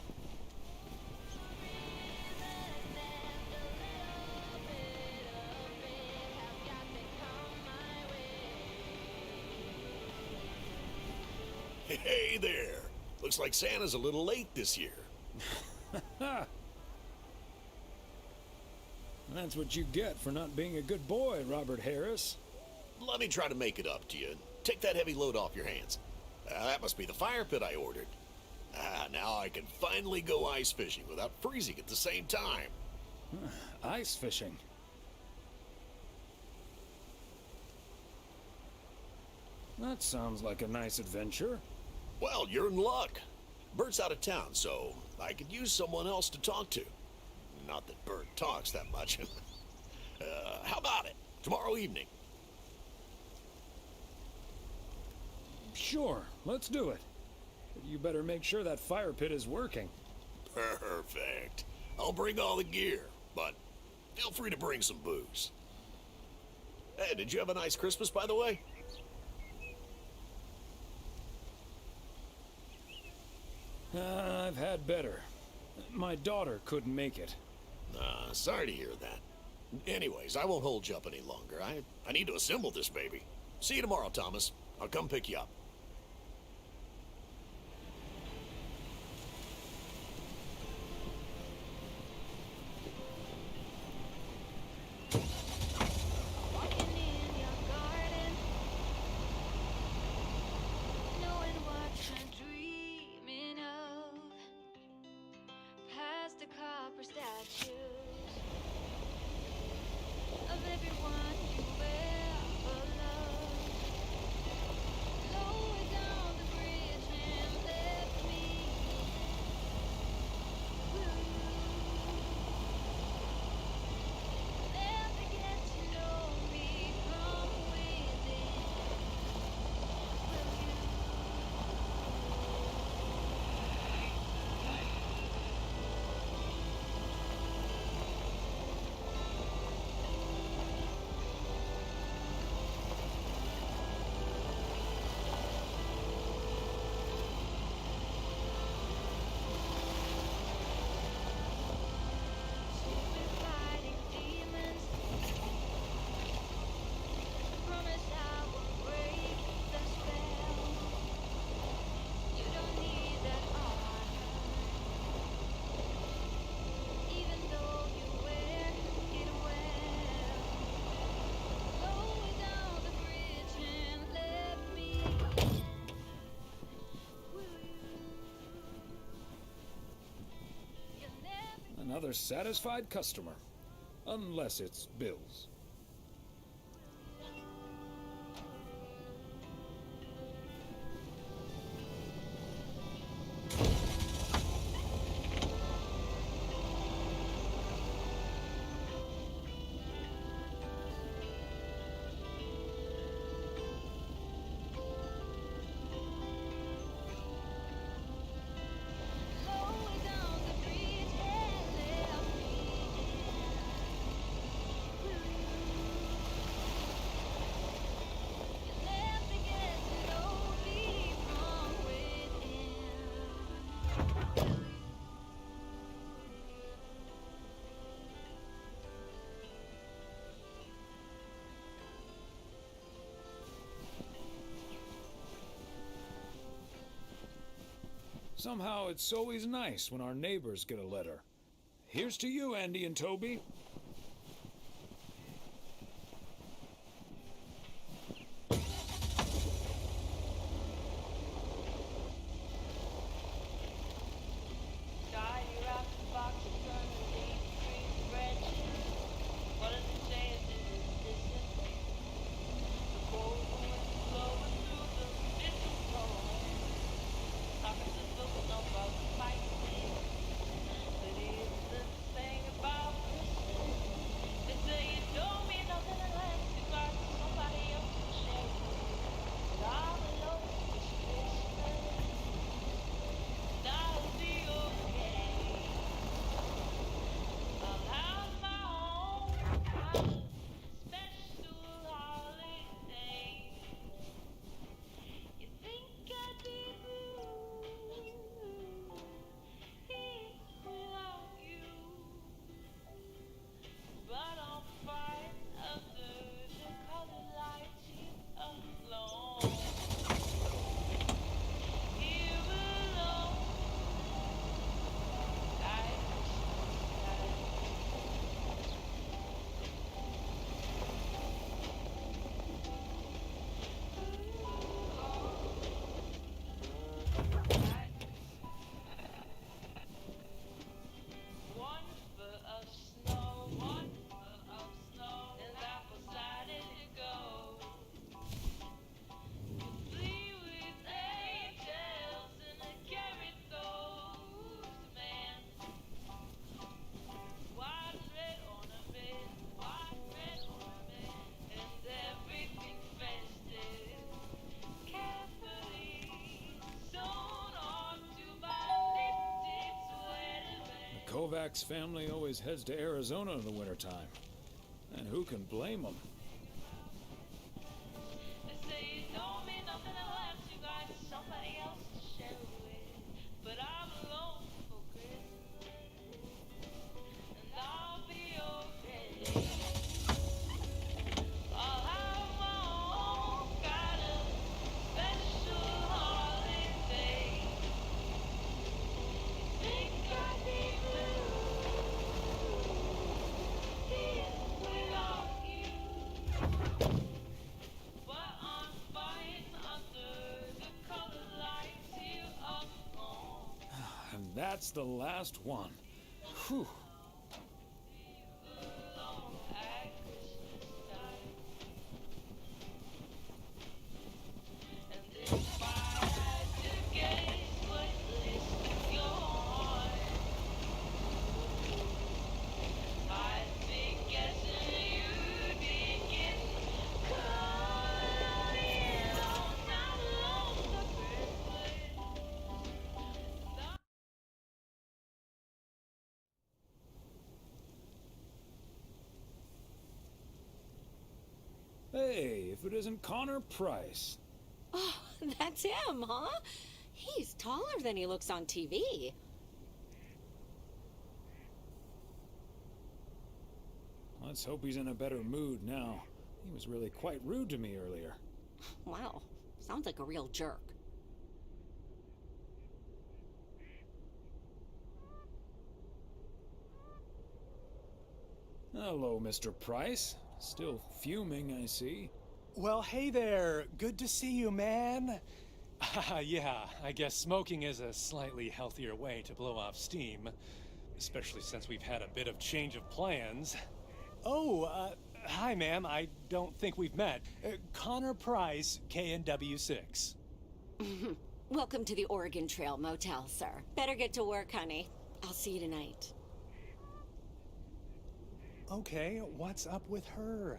Hey there! Looks like Santa's a little late this year. That's what you get for not being a good boy, Robert Harris. Let me try to make it up to you. Take that heavy load off your hands. That must be the fire pit I ordered. Now I can finally go ice fishing without freezing at the same time. Ice fishing? That sounds like a nice adventure. Well, you're in luck. Bert's out of town, so I could use someone else to talk to. Not that Bert talks that much. How about it? Tomorrow evening? Sure, let's do it. But you better make sure that fire pit is working. Perfect. I'll bring all the gear, but feel free to bring some booze. Hey, did you have a nice Christmas, by the way? I've had better. My daughter couldn't make it. Sorry to hear that. Anyways, I won't hold you up any longer. I need to assemble this baby. See you tomorrow, Thomas. I'll come pick you up. Another satisfied customer. Unless it's Bill's. Somehow it's always nice when our neighbors get a letter. Here's to you, Andy and Toby. What does it say? Is it Kovacs family always heads to Arizona in the wintertime. And who can blame them? And that's the last one. Whew. Hey, if it isn't Connor Price. Oh, that's him, huh? He's taller than he looks on TV. Let's hope he's in a better mood now. He was really quite rude to me earlier. Wow, sounds like a real jerk. Hello, Mr. Price. Still fuming, I see. Well, hey there. Good to see you, man. Yeah, I guess smoking is a slightly healthier way to blow off steam. Especially since we've had a bit of change of plans. Oh, hi, ma'am. I don't think we've met. Connor Price, KNW6. Welcome to the Oregon Trail Motel, sir. Better get to work, honey. I'll see you tonight. Okay, what's up with her?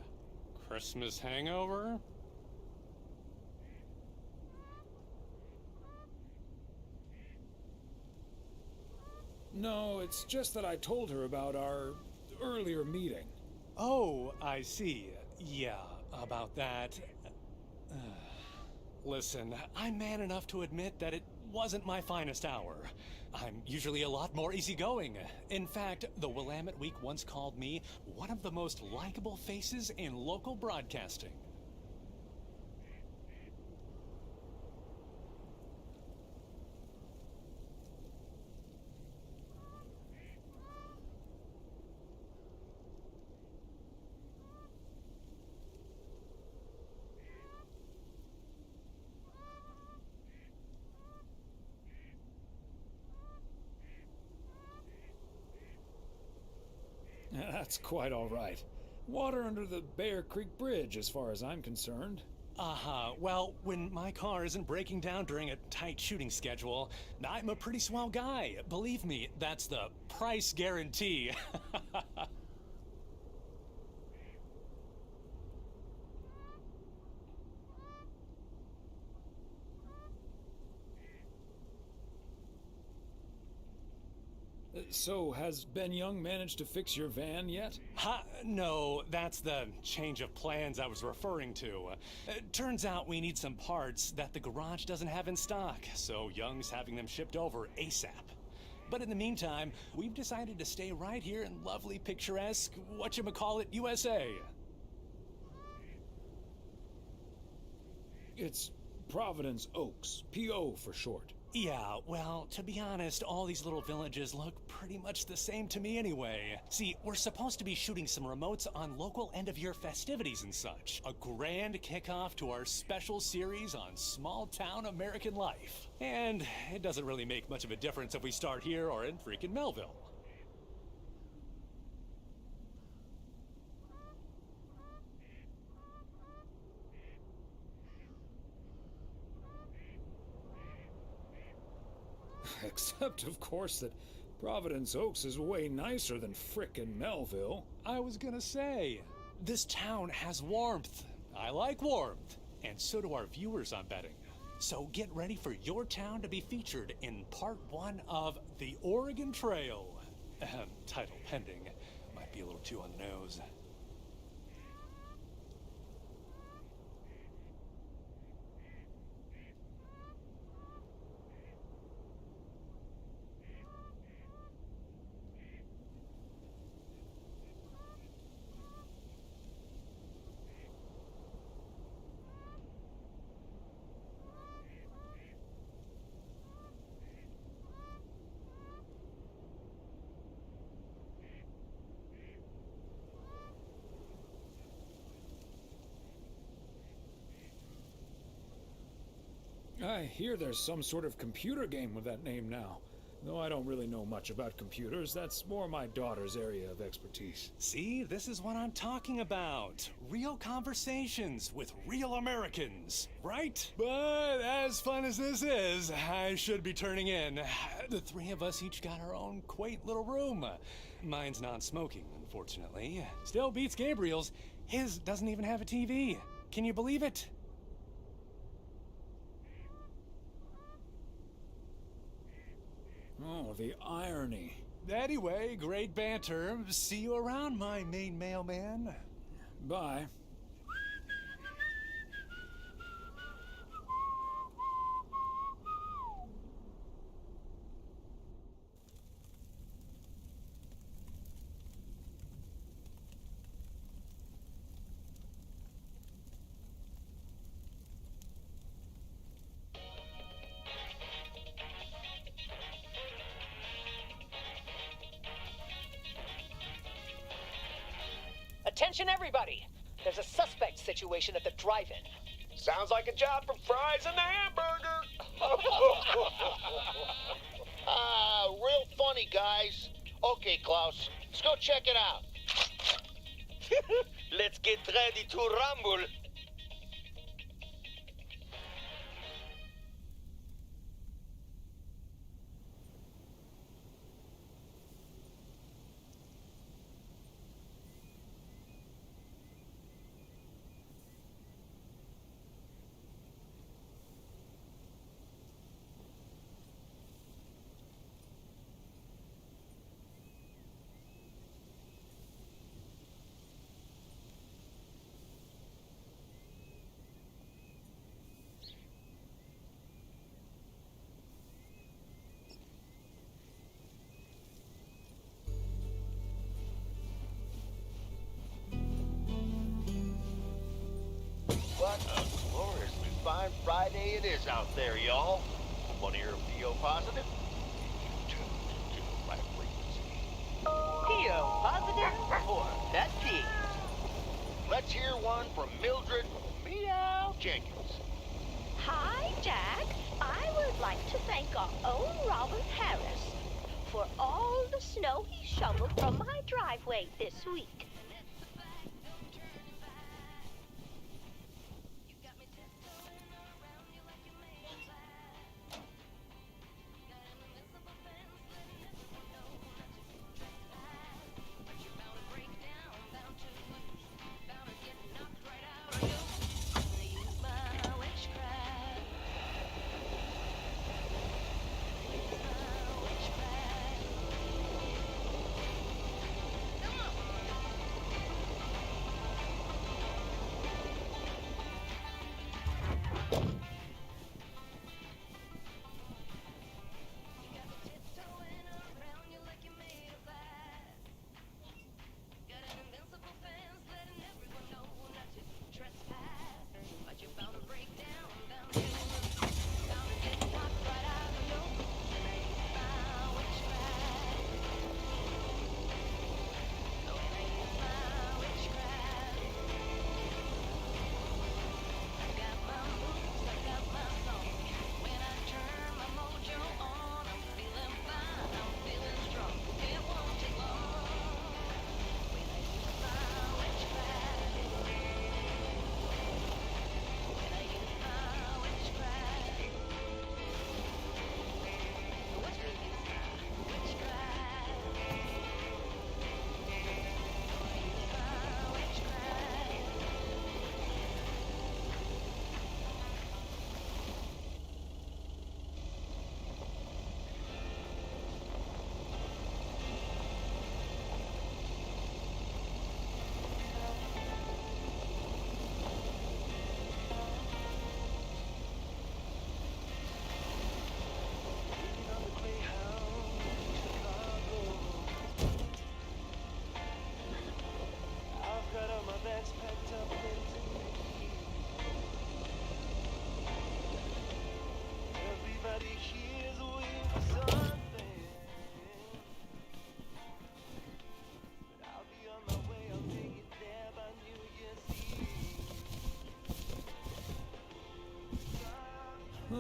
Christmas hangover? No, it's just that I told her about our earlier meeting. Oh, I see. Yeah, about that. Listen, I'm man enough to admit that it wasn't my finest hour. I'm usually a lot more easygoing. In fact, the Willamette Week once called me one of the most likable faces in local broadcasting. That's quite all right. Water under the Bear Creek Bridge, as far as I'm concerned. Well, when my car isn't breaking down during a tight shooting schedule, I'm a pretty swell guy. Believe me, that's the price guarantee. So, has Ben Young managed to fix your van yet? No, that's the change of plans I was referring to. Turns out we need some parts that the garage doesn't have in stock, so Young's having them shipped over ASAP. But in the meantime, we've decided to stay right here in lovely, picturesque, whatchamacallit, USA. It's Providence Oaks, P.O. for short. Yeah, well, to be honest, all these little villages look pretty much the same to me anyway. See, we're supposed to be shooting some remotes on local end-of-year festivities and such. A grand kickoff to our special series on small-town American life. And it doesn't really make much of a difference if we start here or in freaking Melville. Except, of course, that Providence Oaks is way nicer than frickin' Melville. I was gonna say, this town has warmth. I like warmth. And so do our viewers, I'm betting. So get ready for your town to be featured in part 1 of The Oregon Trail. Title pending. Might be a little too on the nose. I hear there's some sort of computer game with that name now. Though I don't really know much about computers, that's more my daughter's area of expertise. See, this is what I'm talking about. Real conversations with real Americans, right? But as fun as this is, I should be turning in. The three of us each got our own quaint little room. Mine's non-smoking, unfortunately. Still beats Gabriel's. His doesn't even have a TV. Can you believe it? Oh, the irony. Anyway, great banter. See you around, my main mailman. Bye. Attention everybody! There's a suspect situation at the drive-in. Sounds like a job for fries and the hamburger. Real funny, guys. Okay, Klaus, let's go check it out. Let's get ready to rumble. What a gloriously fine Friday it is out there, y'all. Want to hear a PO positive? You tuned to my frequency. PO positive or pet peeve? Let's hear one from Mildred Meow Jenkins. Hi, Jack. I would like to thank our own Robert Harris for all the snow he shoveled from my driveway this week.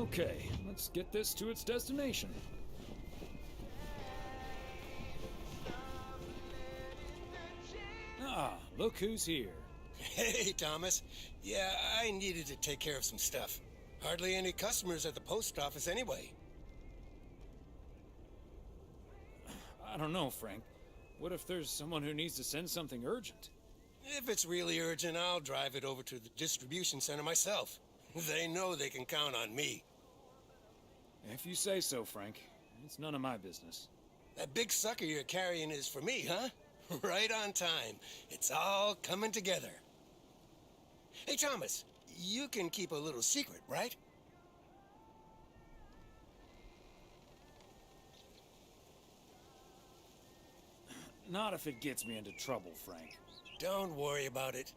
Okay, let's get this to its destination. Ah, look who's here. Hey, Thomas. Yeah, I needed to take care of some stuff. Hardly any customers at the post office anyway. I don't know, Frank. What if there's someone who needs to send something urgent? If it's really urgent, I'll drive it over to the distribution center myself. They know they can count on me. If you say so, Frank. It's none of my business. That big sucker you're carrying is for me, huh? Right on time. It's all coming together. Hey, Thomas, you can keep a little secret, right? Not if it gets me into trouble, Frank. Don't worry about it.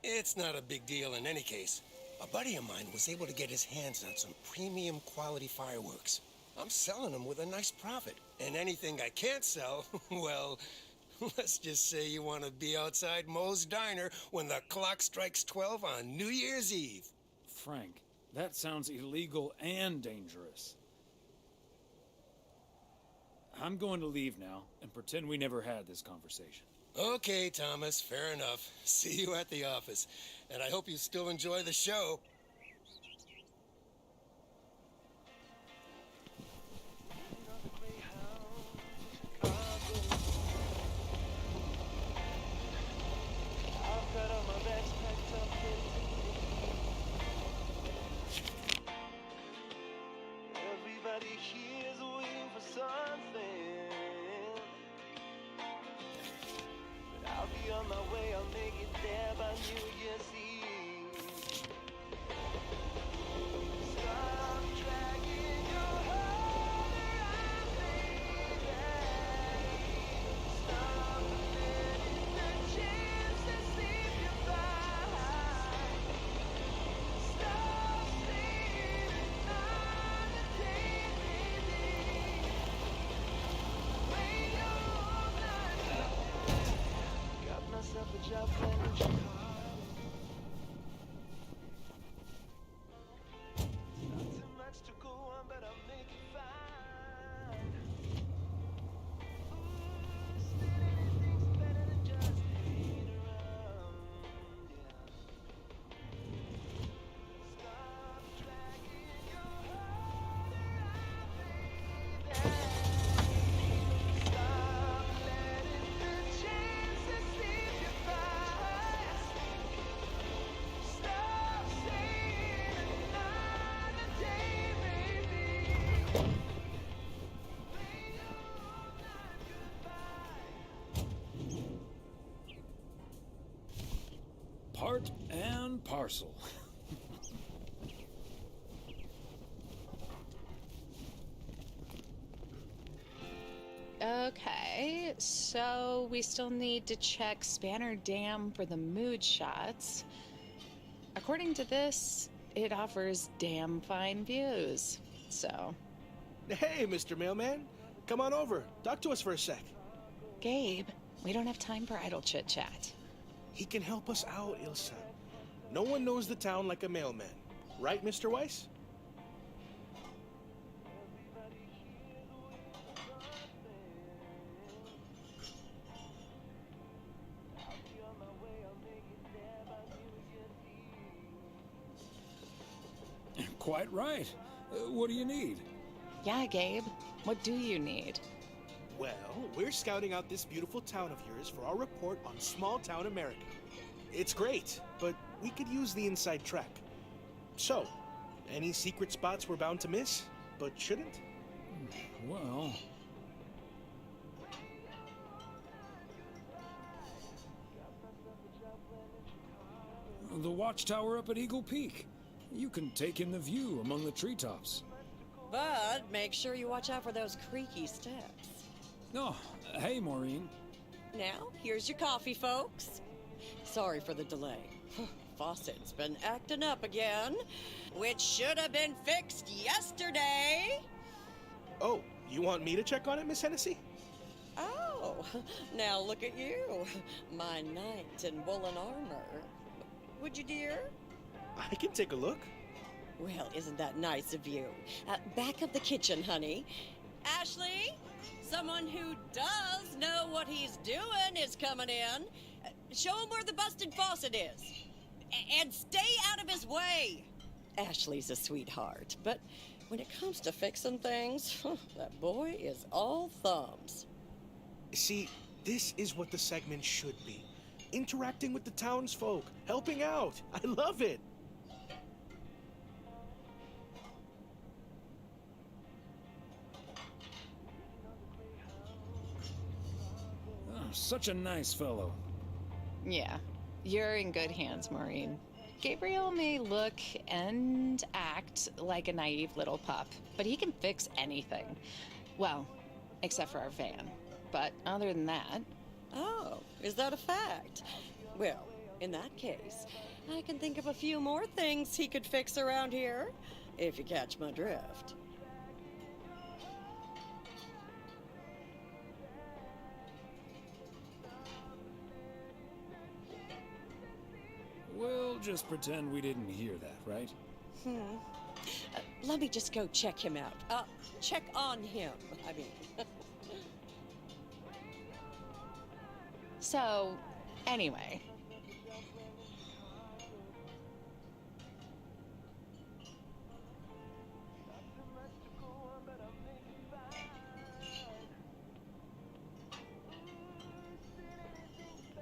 It's not a big deal in any case. A buddy of mine was able to get his hands on some premium quality fireworks. I'm selling them with a nice profit. And anything I can't sell, well, let's just say you want to be outside Moe's Diner when the clock strikes 12 on New Year's Eve. Frank, that sounds illegal and dangerous. I'm going to leave now and pretend we never had this conversation. Okay, Thomas, fair enough. See you at the office. And I hope you still enjoy the show. Everybody here's waiting for something, but I'll be on my way. I'll make it there by New Year's Eve. Stop dragging your heart around, baby. Stop letting the chance to slip you by. Stop sleeping on the day, baby. Wait all night. Got myself a job planning Chicago. Not too much to go on, but I'll make it fine. Ooh, still anything's better than just hanging around, yeah. Stop dragging your heart around, baby. Stop letting the chances slip you by. Stop saying another day, baby. Part and parcel. Okay, so we still need to check Spanner Dam for the mood shots. According to this, it offers damn fine views. So, Hey, Mr. Mailman. Come on over. Talk to us for a sec. Gabe, we don't have time for idle chit-chat. He can help us out, Ilsa. No one knows the town like a mailman. Right, Mr. Weiss? Quite right. What do you need? Yeah, Gabe, what do you need? Well, we're scouting out this beautiful town of yours for our report on small town America. It's great, but we could use the inside track. So, any secret spots we're bound to miss, but shouldn't? Well... the watchtower up at Eagle Peak. You can take in the view among the treetops. But make sure you watch out for those creaky steps. Oh, hey, Maureen. Now, here's your coffee, folks. Sorry for the delay. Faucet's been acting up again, which should have been fixed yesterday. Oh, you want me to check on it, Miss Hennessy? Oh, now look at you, my knight in woolen armor. Would you, dear? I can take a look. Well, isn't that nice of you? Back of the kitchen, honey. Ashley, someone who does know what he's doing is coming in. Show him where the busted faucet is. And stay out of his way. Ashley's a sweetheart, but when it comes to fixing things, that boy is all thumbs. See, this is what the segment should be. Interacting with the townsfolk, helping out. I love it. Oh, such a nice fellow. Yeah, you're in good hands, Maureen. Gabriel may look and act like a naive little pup, but he can fix anything. Well, except for our van. But other than that... Oh, is that a fact? Well, in that case, I can think of a few more things he could fix around here, if you catch my drift. We'll just pretend we didn't hear that, right? Let me just go check him out. Check on him, I mean. So, anyway.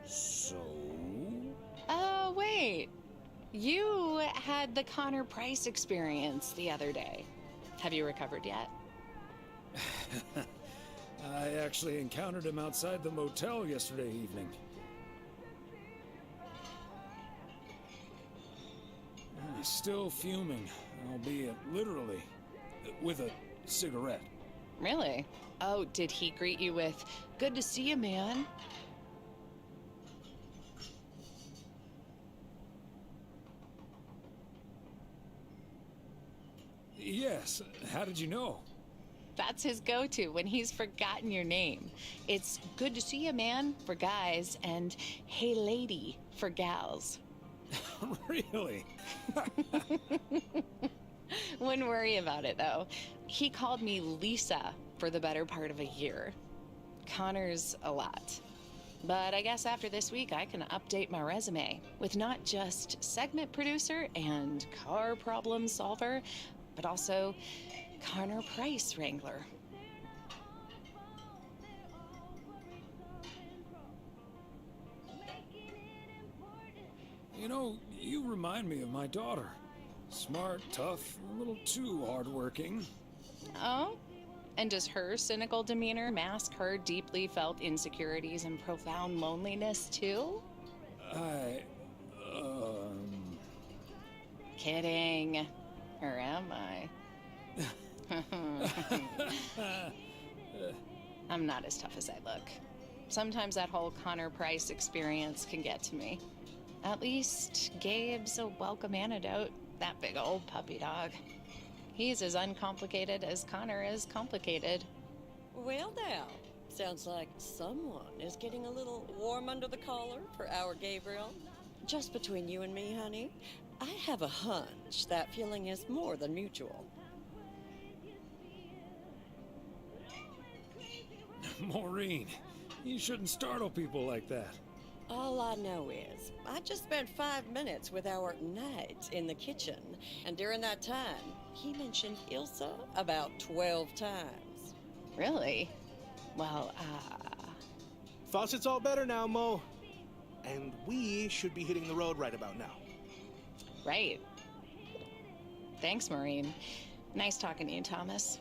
So? Wait. You had the Connor Price experience the other day. Have you recovered yet? I actually encountered him outside the motel yesterday evening. He's still fuming, albeit literally, with a cigarette. Really? Oh, did he greet you with, "Good to see you, man"? Yes. How did you know? That's his go-to when he's forgotten your name. It's "Good to see you, man" for guys and "Hey, lady" for gals. Really? Wouldn't worry about it, though. He called me Lisa for the better part of a year. Connor's a lot. But I guess after this week, I can update my resume with not just segment producer and car problem solver, but also Connor Price wrangler. You know, you remind me of my daughter. Smart, tough, a little too hardworking. Oh? And does her cynical demeanor mask her deeply felt insecurities and profound loneliness, too? Kidding. Or am I? I'm not as tough as I look. Sometimes that whole Connor Price experience can get to me. At least Gabe's a welcome antidote, that big old puppy dog. He's as uncomplicated as Connor is complicated. Well now, sounds like someone is getting a little warm under the collar for our Gabriel. Just between you and me, honey, I have a hunch that feeling is more than mutual. Maureen, you shouldn't startle people like that. All I know is, I just spent 5 minutes with our knight in the kitchen, and during that time, he mentioned Ilsa about 12 times. Really? Well, Faucet's all better now, Mo. And we should be hitting the road right about now. Right. Thanks, Maureen. Nice talking to you, Thomas.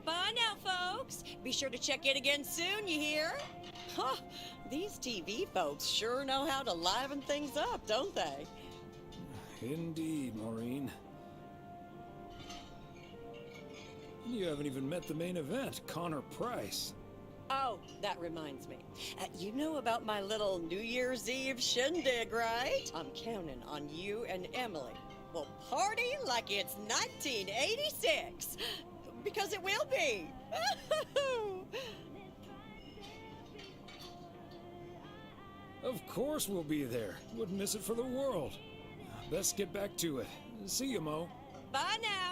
Bye now, folks. Be sure to check in again soon, you hear? Huh, these TV folks sure know how to liven things up, don't they? Indeed, Maureen. You haven't even met the main event, Connor Price. Oh, that reminds me. You know about my little New Year's Eve shindig, right? I'm counting on you and Emily. We'll party like it's 1986. Because it will be. Of course we'll be there. Wouldn't miss it for the world. Best get back to it. See you, Mo. Bye now.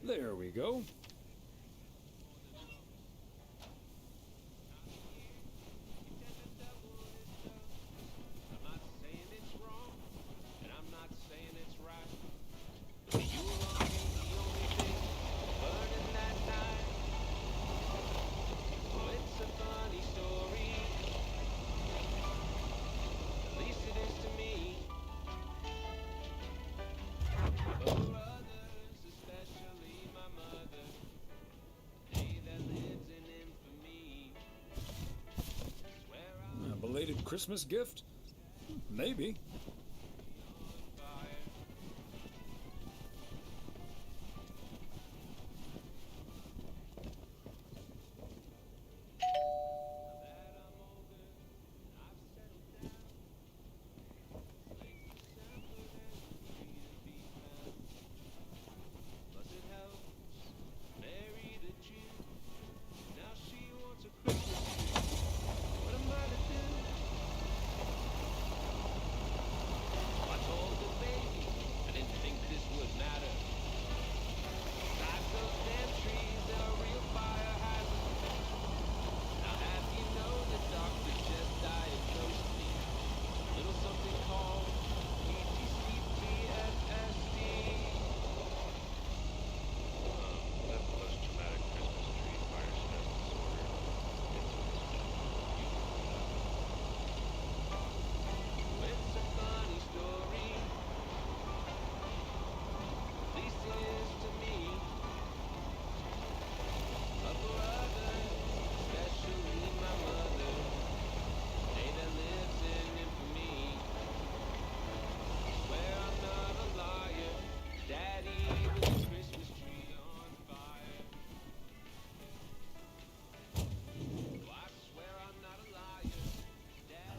There we go. A belated Christmas gift? Maybe.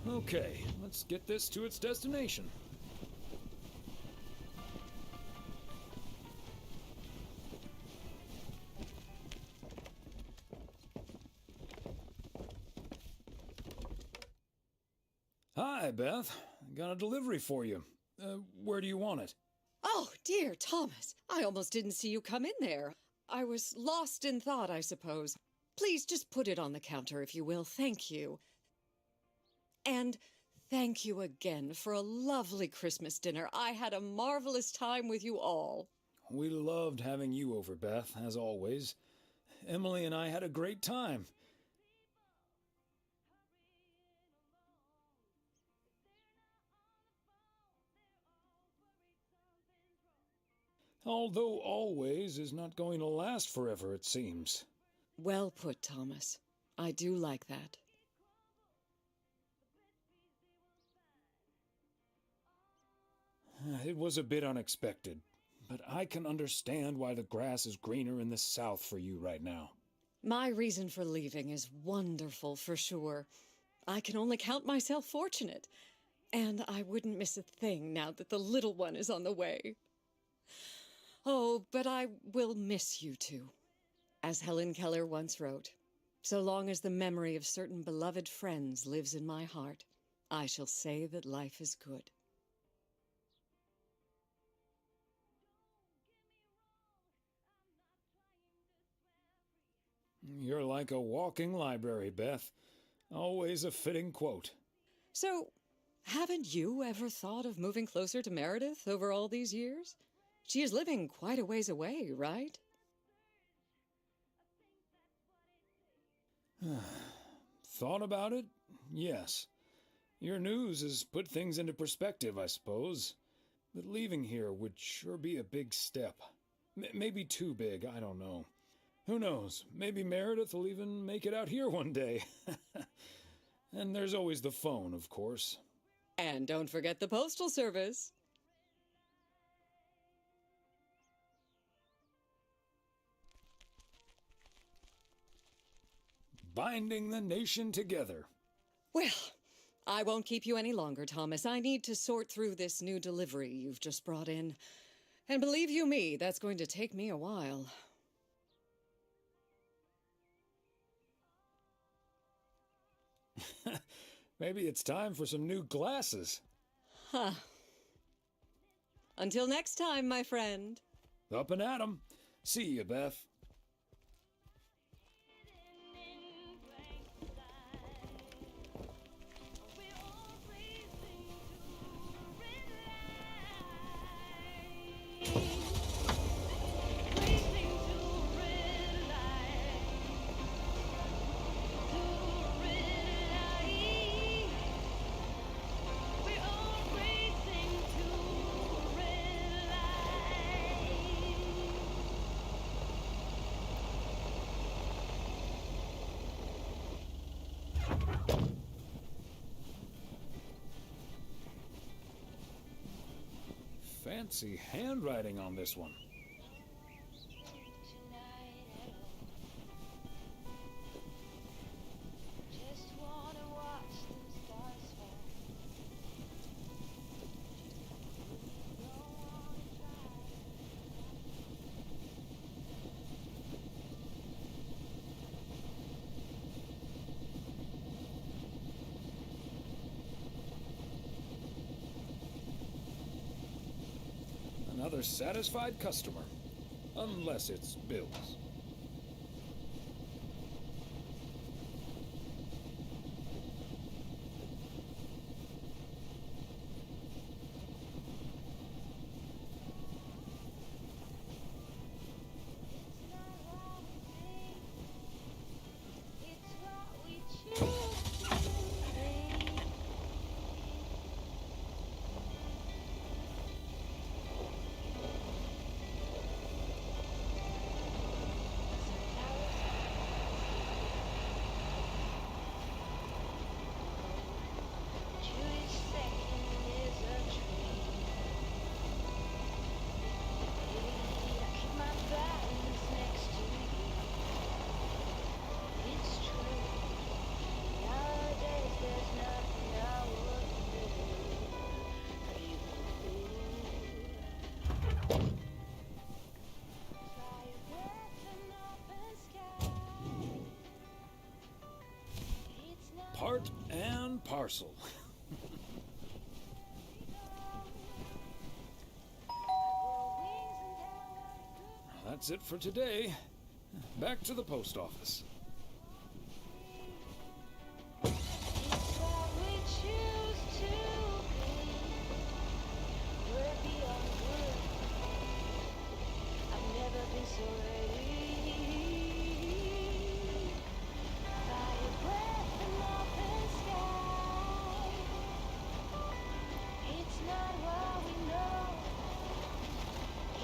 Okay, let's get this to its destination. Hi, Beth. Got a delivery for you. Where do you want it? Oh, dear Thomas. I almost didn't see you come in there. I was lost in thought, I suppose. Please just put it on the counter, if you will. Thank you. And thank you again for a lovely Christmas dinner. I had a marvelous time with you all. We loved having you over, Beth, as always. Emily and I had a great time. Although always is not going to last forever, it seems. Well put, Thomas. I do like that. It was a bit unexpected, but I can understand why the grass is greener in the south for you right now. My reason for leaving is wonderful for sure. I can only count myself fortunate. And I wouldn't miss a thing now that the little one is on the way. Oh, but I will miss you two. As Helen Keller once wrote, so long as the memory of certain beloved friends lives in my heart, I shall say that life is good. You're like a walking library, Beth. Always a fitting quote. So, haven't you ever thought of moving closer to Meredith over all these years? She is living quite a ways away, right? Thought about it? Yes. Your news has put things into perspective, I suppose. But leaving here would sure be a big step. Maybe too big, I don't know. Who knows? Maybe Meredith will even make it out here one day. And there's always the phone, of course. And don't forget the postal service. Binding the nation together. Well, I won't keep you any longer, Thomas. I need to sort through this new delivery you've just brought in. And believe you me, that's going to take me a while. Maybe it's time for some new glasses. Huh. Until next time, my friend. Up and at 'em. See you, Beth. Fancy handwriting on this one. Another satisfied customer. Unless it's Bill's. Part and parcel. That's it for today. Back to the post office.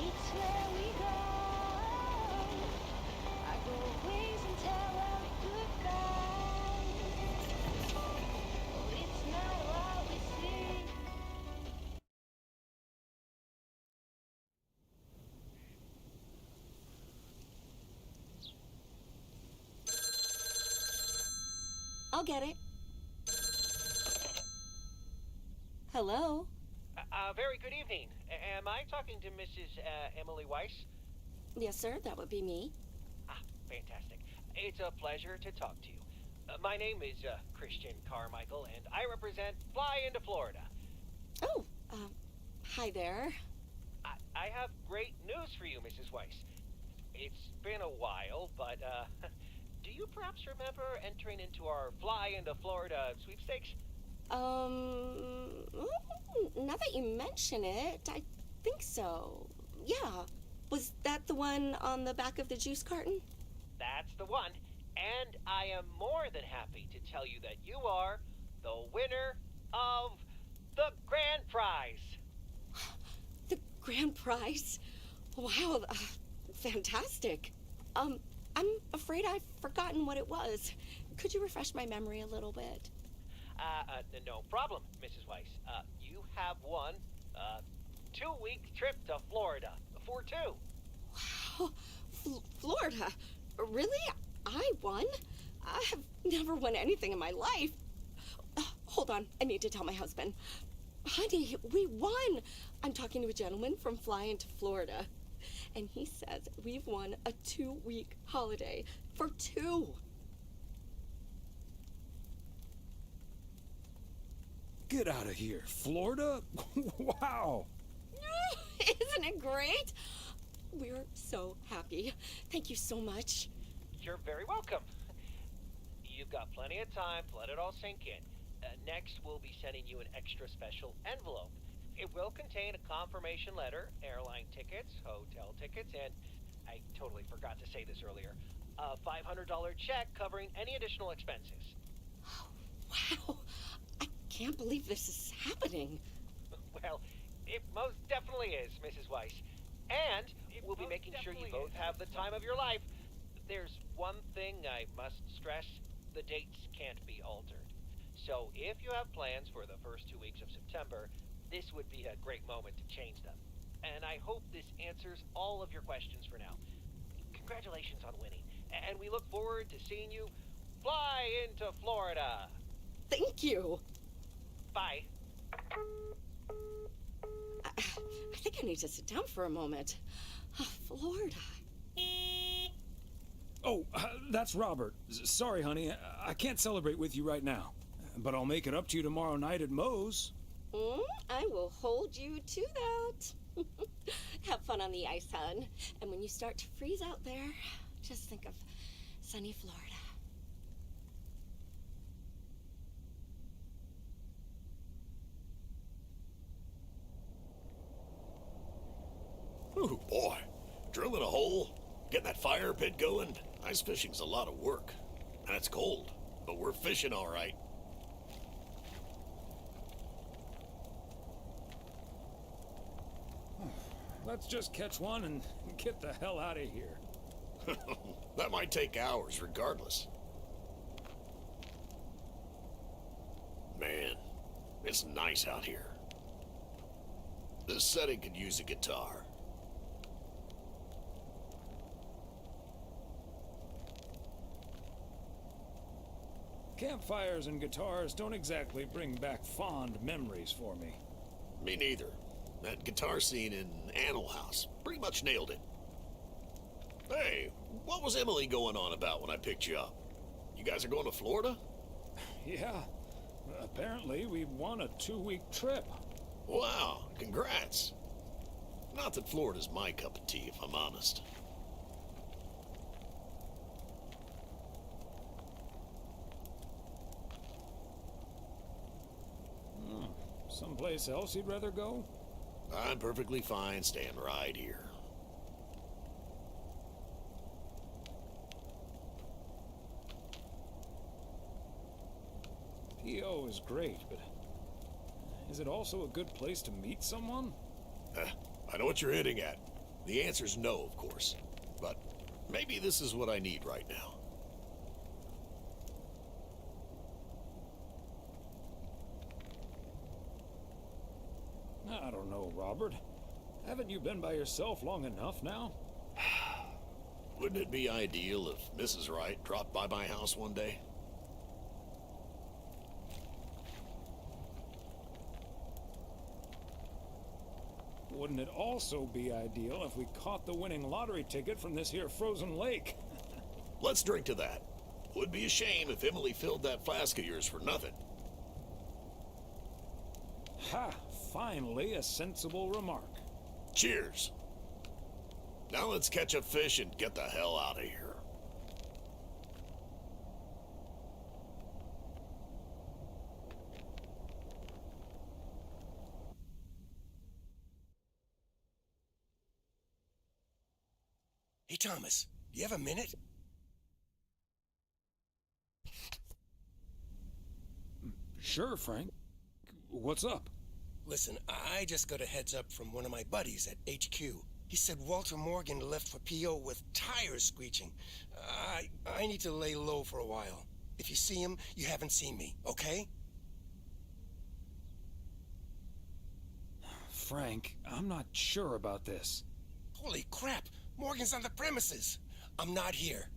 It's where we go. I go ways and I'll get it. Hello? Very good evening. Am I talking to Mrs. Emily Weiss? Yes, sir, that would be me. Fantastic. It's a pleasure to talk to you. My name is Christian Carmichael, and I represent Fly into Florida. Oh, hi there. I have great news for you, Mrs. Weiss. It's been a while, but do you perhaps remember entering into our Fly into Florida sweepstakes? Now that you mention it, I think so. Yeah. Was that the one on the back of the juice carton? That's the one. And I am more than happy to tell you that you are the winner of the grand prize. The grand prize? Wow, fantastic. I'm afraid I've forgotten what it was. Could you refresh my memory a little bit? No problem, Mrs. Weiss. You have won a 2-week trip to Florida for 2. Wow, Florida? Really? I won? I have never won anything in my life. Hold on, I need to tell my husband. Honey, we won! I'm talking to a gentleman from Fly into Florida, and he says we've won a 2-week holiday for 2. Get out of here. Florida? Wow. Isn't it great? We're so happy. Thank you so much. You're very welcome. You've got plenty of time to let it all sink in. Next, we'll be sending you an extra special envelope. It will contain a confirmation letter, airline tickets, hotel tickets, and I totally forgot to say this earlier, a $500 check covering any additional expenses. Wow. I can't believe this is happening. Well, it most definitely is, Mrs. Weiss. And we'll be making sure you both have the time of your life. There's one thing I must stress. The dates can't be altered. So if you have plans for the first 2 weeks of September, this would be a great moment to change them. And I hope this answers all of your questions for now. Congratulations on winning. And we look forward to seeing you fly into Florida. Thank you. Bye. I think I need to sit down for a moment. Florida. Oh, that's Robert. Sorry, honey. I can't celebrate with you right now. But I'll make it up to you tomorrow night at Moe's. I will hold you to that. Have fun on the ice, hon. And when you start to freeze out there, just think of sunny Florida. Ooh, boy. Drilling a hole, getting that fire pit going. Ice fishing's a lot of work. And it's cold, but we're fishing all right. Let's just catch one and get the hell out of here. That might take hours, regardless. Man, it's nice out here. This setting could use a guitar. Campfires and guitars don't exactly bring back fond memories for me. Me neither. That guitar scene in Animal House pretty much nailed it. Hey, what was Emily going on about when I picked you up? You guys are going to Florida? Yeah. Apparently, we won a 2-week trip. Wow, congrats. Not that Florida's my cup of tea, if I'm honest. Someplace else you'd rather go? I'm perfectly fine staying right here. PO is great, but is it also a good place to meet someone? I know what you're hitting at. The answer's no, of course. But maybe this is what I need right now. I don't know, Robert. Haven't you been by yourself long enough now? Wouldn't it be ideal if Mrs. Wright dropped by my house one day? wouldn't it also be ideal if we caught the winning lottery ticket from this here frozen lake? Let's drink to that. Would be a shame if Emily filled that flask of yours for nothing. Ha! Finally, a sensible remark. Cheers. Now let's catch a fish and get the hell out of here. Hey, Thomas, do you have a minute? Sure, Frank. What's up? Listen, I just got a heads up from one of my buddies at HQ. He said Walter Morgan left for PO with tires screeching. I need to lay low for a while. If you see him, you haven't seen me, okay? Frank, I'm not sure about this. Holy crap! Morgan's on the premises. I'm not here.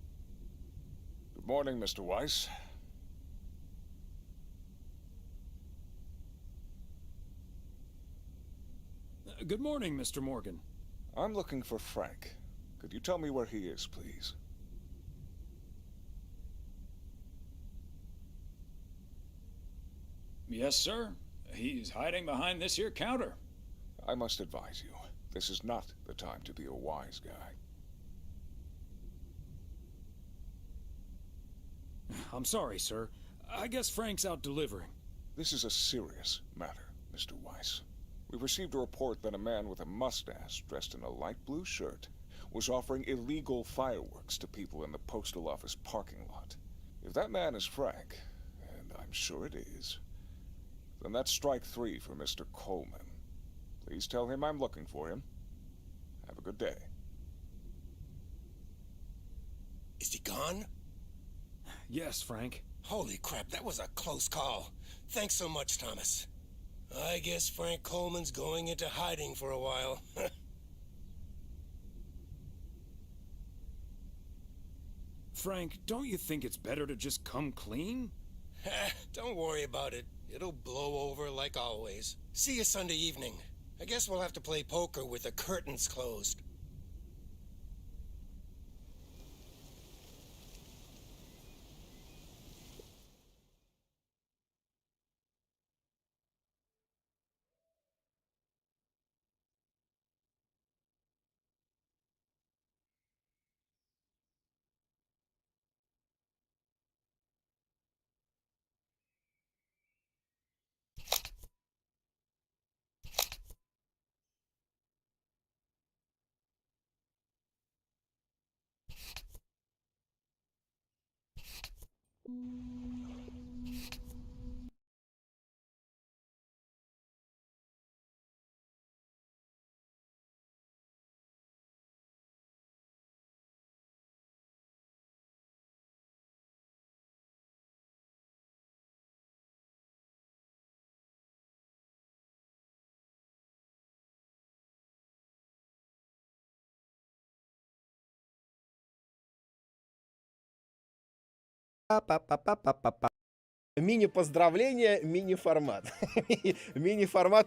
Good morning, Mr. Weiss. Good morning, Mr. Morgan. I'm looking for Frank. Could you tell me where he is, please? Yes, sir. He's hiding behind this here counter. I must advise you, this is not the time to be a wise guy. I'm sorry, sir. I guess Frank's out delivering. This is a serious matter, Mr. Weiss. We received a report that a man with a mustache dressed in a light blue shirt was offering illegal fireworks to people in the postal office parking lot. If that man is Frank, and I'm sure it is, then that's strike 3 for Mr. Coleman. Please tell him I'm looking for him. Have a good day. Is he gone? Yes, Frank. Holy crap, that was a close call. Thanks so much, Thomas. I guess Frank Coleman's going into hiding for a while. Frank, don't you think it's better to just come clean? Don't worry about it. It'll blow over like always. See you Sunday evening. I guess we'll have to play poker with the curtains closed. Мини-поздравление, мини-формат. Мини-формат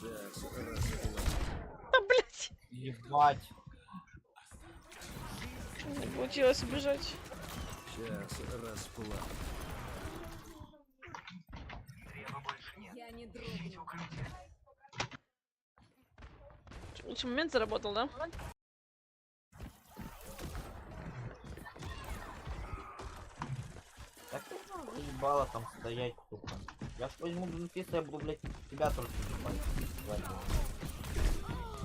Да, блядь. Ебать. Не получилось убежать. Сейчас расплавлю. Я не дрогну. Лучший момент заработал, да? Так ты заебала там стоять тупо. Я ж возьму бенефиса, я буду, блядь, тебя только ебать.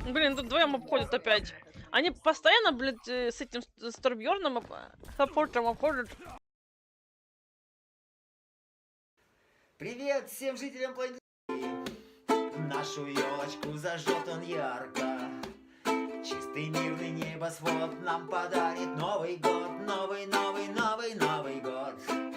Блин, тут вдвоем обходят опять. Они постоянно, блядь, с этим Сторбьерном саппортом обходят. Привет всем жителям планеты. Нашу елочку зажжет он ярко. Чистый мирный небосвод нам подарит Новый год, Новый год.